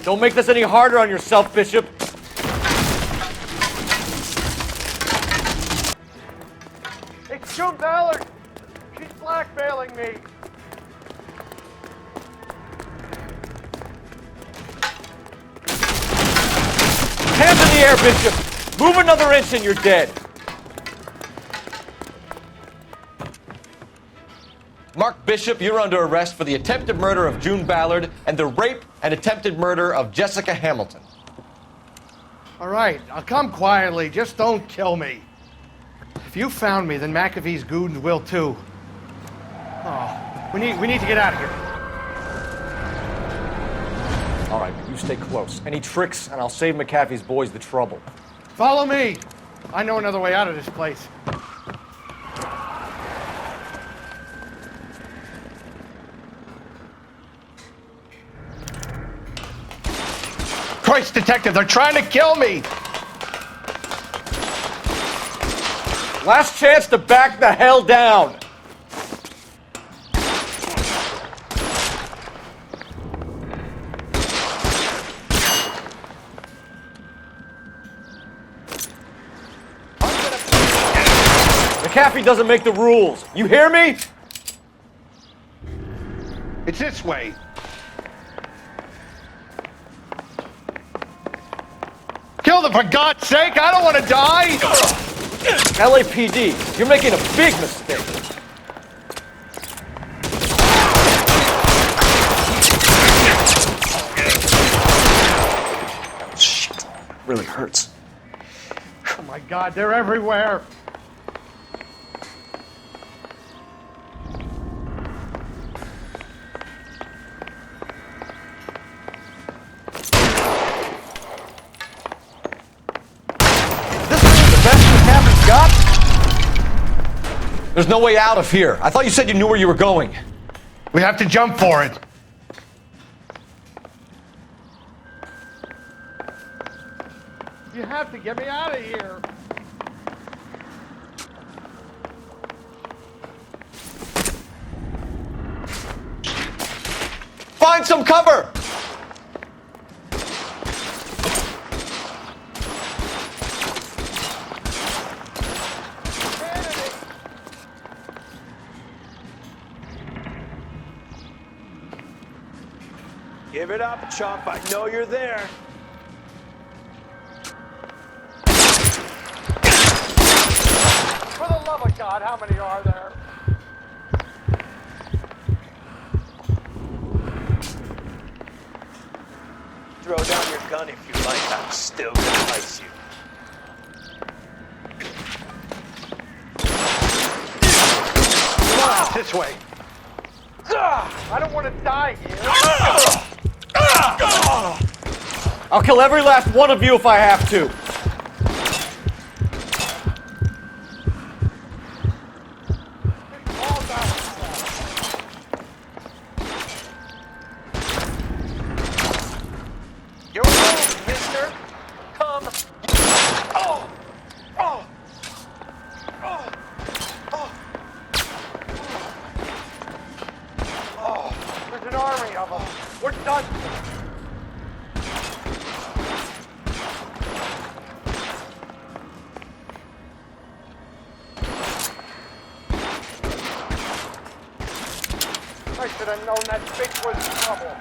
Don't make this any harder on yourself, Bishop. It's June Ballard! She's blackmailing me! Hands in the air, Bishop! Move another inch and you're dead. Mark Bishop, you're under arrest for the attempted murder of June Ballard and the rape and attempted murder of Jessica Hamilton. All right, I'll come quietly. Just don't kill me. If you found me, then McAfee's goons will too. Oh, we need to get out of here. All right, but you stay close. Any tricks, and I'll save McAfee's boys the trouble. Follow me. I know another way out of this place. Christ, detective, they're trying to kill me! Last chance to back the hell down! McAfee doesn't make the rules. You hear me? It's this way. Kill them, for God's sake! I don't want to die! LAPD, you're making a big mistake. Shit, really hurts. Oh my God, they're everywhere! There's no way out of here. I thought you said you knew where you were going. We have to jump for it. You have to get me out of here. Find some cover! Give it up, chump. I know you're there. For the love of God, how many are there? Throw down your gun if you like. I'm still gonna ice you. Come on, this way. I don't want to die here. I'll kill every last one of you if I have to. You're wrong, mister. Come. Oh! Oh! Oh! Oh! Oh! There's an army of them. We're done. I should have known that bitch was trouble.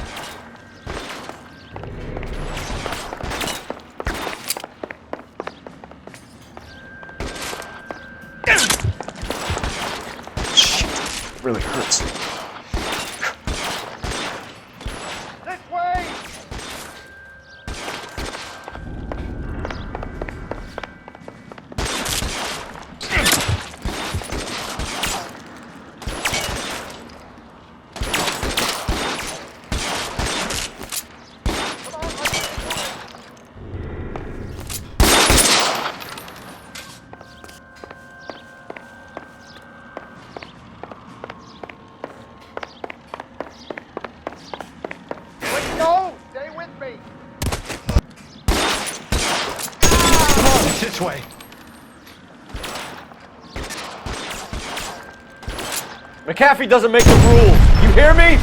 It really hurts. This way! No! Stay with me! Come on, it's this way. McAfee doesn't make the rules. You hear me?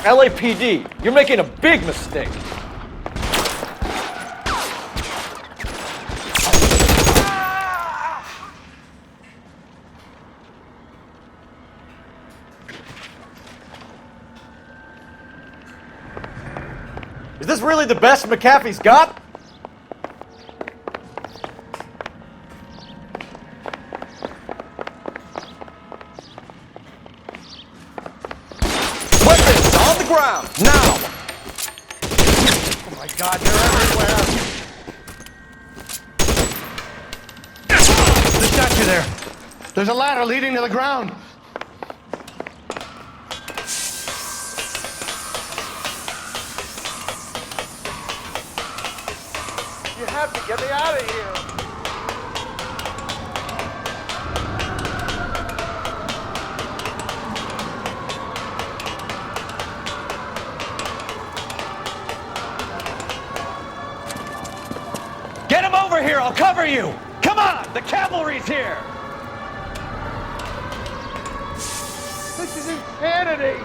LAPD, you're making a big mistake. Is this really the best McAfee's got? Weapons on the ground, now! Oh my god, they're everywhere! The statue there. There's a ladder leading to the ground. You have to get me out of here! Get him over here, I'll cover you! Come on, the cavalry's here! This is insanity!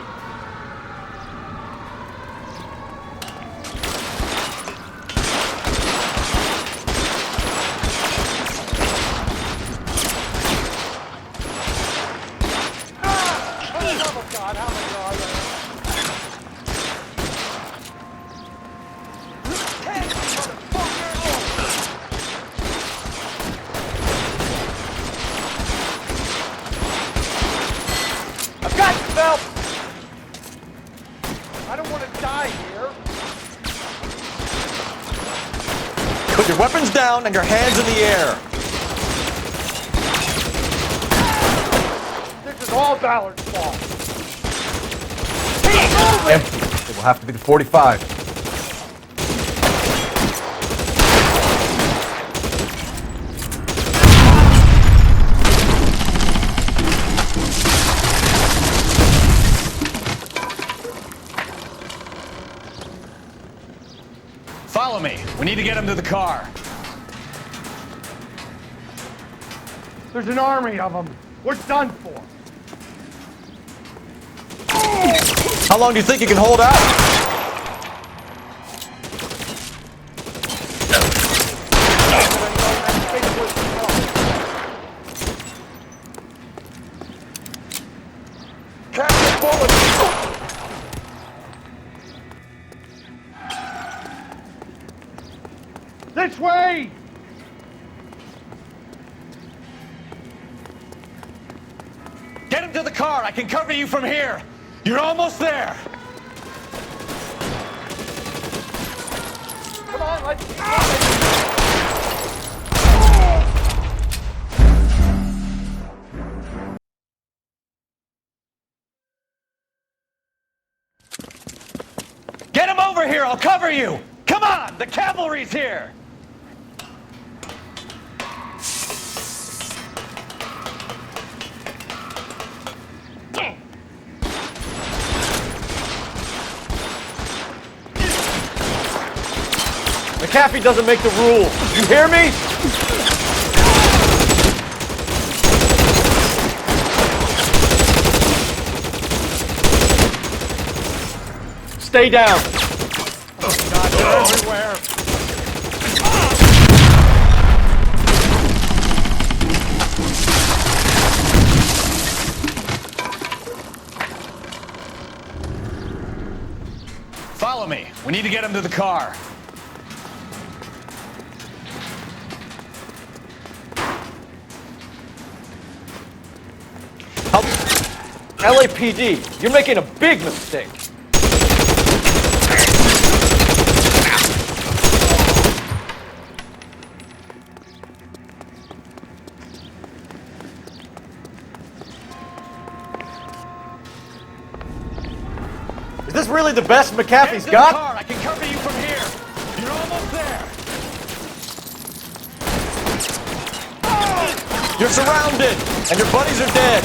Oh God, how many are there? I've got you, Phelps! I don't want to die here. Put your weapons down and your hands in the air. This is all Ballard's fault. Empty. It will have to be the 45. Follow me. We need to get him to the car. There's an army of them. We're done for. How long do you think you can hold out? Captain Bullet! This way! Get him to the car. I can cover you from here. You're almost there. Come on, let's keep Get him over here, I'll cover you! Come on, the cavalry's here! McAfee doesn't make the rules. You hear me? Stay down. Oh, God, they're everywhere. Follow me. We need to get him to the car. LAPD, you're making a big mistake. Is this really the best McAfee's got? Car. I can cover you from here. You're almost there. You're surrounded, and your buddies are dead.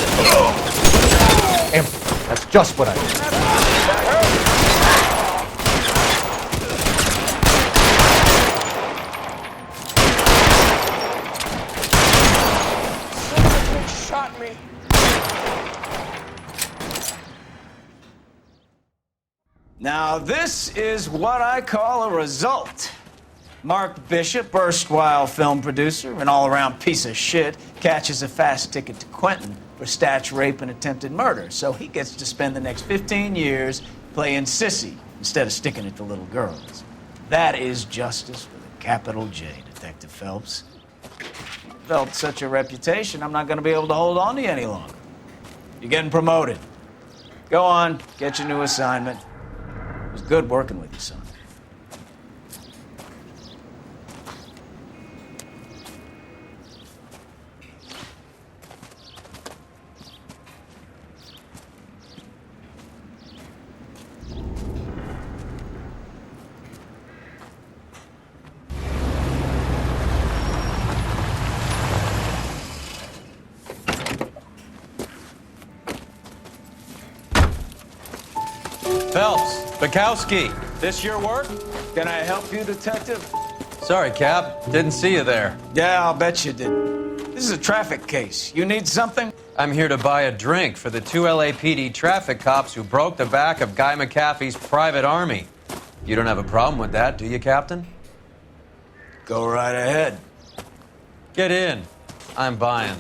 Damn, that's just what I need. Someone shot me. Now, this is what I call a result. Mark Bishop, erstwhile film producer and all-around piece of shit, catches a fast ticket to Quentin for statch rape and attempted murder, so he gets to spend the next 15 years playing sissy instead of sticking it to little girls. That is justice with a capital J, Detective Phelps. Felt such a reputation, I'm not going to be able to hold on to you any longer. You're getting promoted. Go on, get your new assignment. It was good working with you, son. Phelps, Bukowski, this your work? Can I help you, Detective? Sorry, Cap. Didn't see you there. Yeah, I'll bet you did. This is a traffic case. You need something? I'm here to buy a drink for the 2 LAPD traffic cops who broke the back of Guy McAfee's private army. You don't have a problem with that, do you, Captain? Go right ahead. Get in. I'm buying.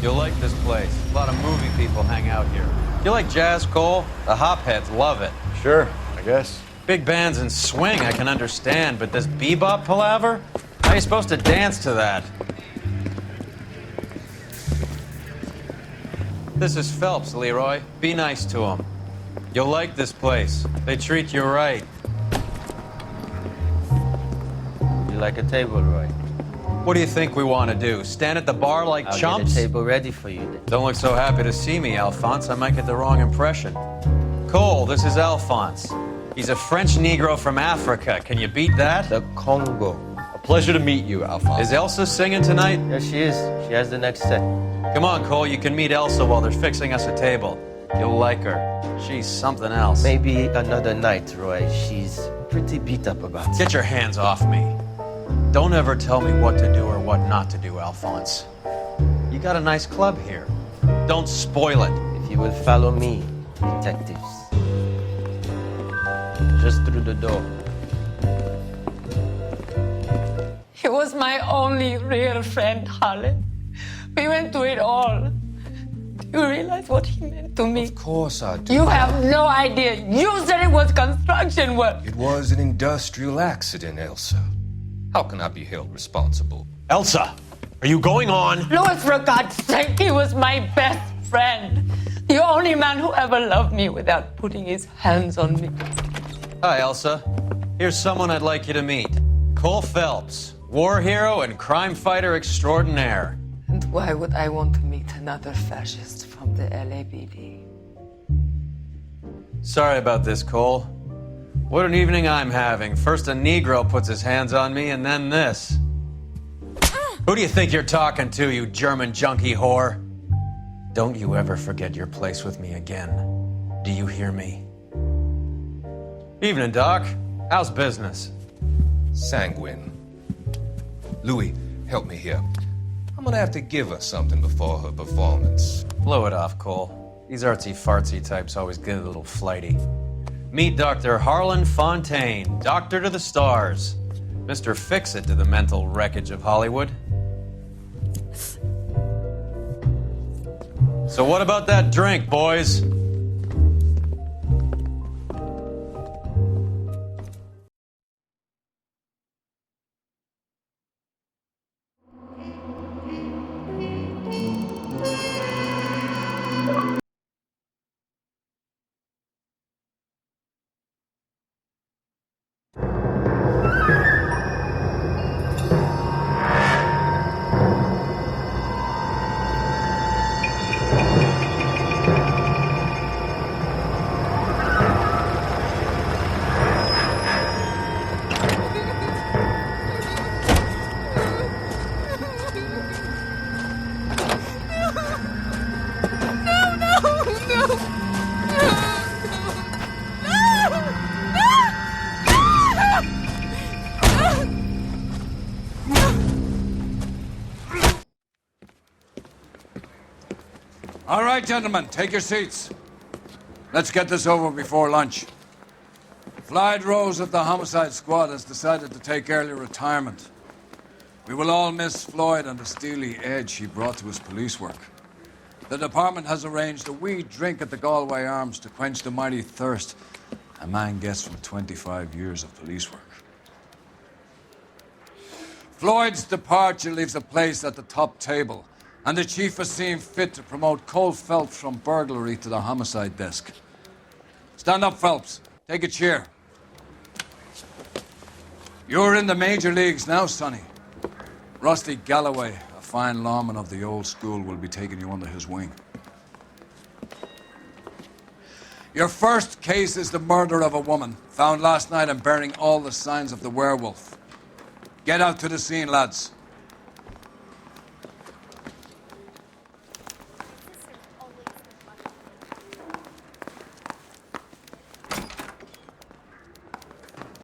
You'll like this place. A lot of movie people hang out here. You like jazz, Cole? The hopheads love it. Sure, I guess. Big bands and swing I can understand, but this bebop palaver? How are you supposed to dance to that? This is Phelps, Leroy. Be nice to him. You'll like this place. They treat you right. You like a table, Roy? What do you think we want to do? Stand at the bar like I'll chumps? get a table ready for you then. Don't look so happy to see me, Alphonse. I might get the wrong impression. Cole, this is Alphonse. He's a French Negro from Africa. Can you beat that? The Congo. A pleasure to meet you, Alphonse. Is Elsa singing tonight? Yes, she is. She has the next set. Come on, Cole. You can meet Elsa while they're fixing us a table. You'll like her. She's something else. Maybe another night, Roy. She's pretty beat up about it. Get your hands off me. Don't ever tell me what to do or what not to do, Alphonse. You got a nice club here. Don't spoil it. If you will follow me, detectives. Just through the door. He was my only real friend, Harlan. We went through it all. You realize what he meant to me? Of course I do. You have no idea. You said it was construction work. It was an industrial accident, Elsa. How can I be held responsible? Elsa, are you going on? Louis, for God's sake, he was my best friend. The only man who ever loved me without putting his hands on me. Hi, Elsa. Here's someone I'd like you to meet. Cole Phelps, war hero and crime fighter extraordinaire. And why would I want to meet another fascist from the LAPD? Sorry about this, Cole. What an evening I'm having. First a Negro puts his hands on me, and then this. Who do you think you're talking to, you German junkie whore? Don't you ever forget your place with me again. Do you hear me? Evening, Doc. How's business? Sanguine. Louis, help me here. I'm gonna have to give her something before her performance. Blow it off, Cole. These artsy-fartsy types always get a little flighty. Meet Dr. Harlan Fontaine, doctor to the stars. Mr. Fix-It to the mental wreckage of Hollywood. So what about that drink, boys? All right, gentlemen, take your seats. Let's get this over before lunch. Floyd Rose of the Homicide Squad has decided to take early retirement. We will all miss Floyd and the steely edge he brought to his police work. The department has arranged a wee drink at the Galway Arms to quench the mighty thirst a man gets from 25 years of police work. Floyd's departure leaves a place at the top table, and the chief has seen fit to promote Cole Phelps from burglary to the homicide desk. Stand up, Phelps. Take a chair. You're in the major leagues now, Sonny. Rusty Galloway, a fine lawman of the old school, will be taking you under his wing. Your first case is the murder of a woman, found last night and bearing all the signs of the werewolf. Get out to the scene, lads.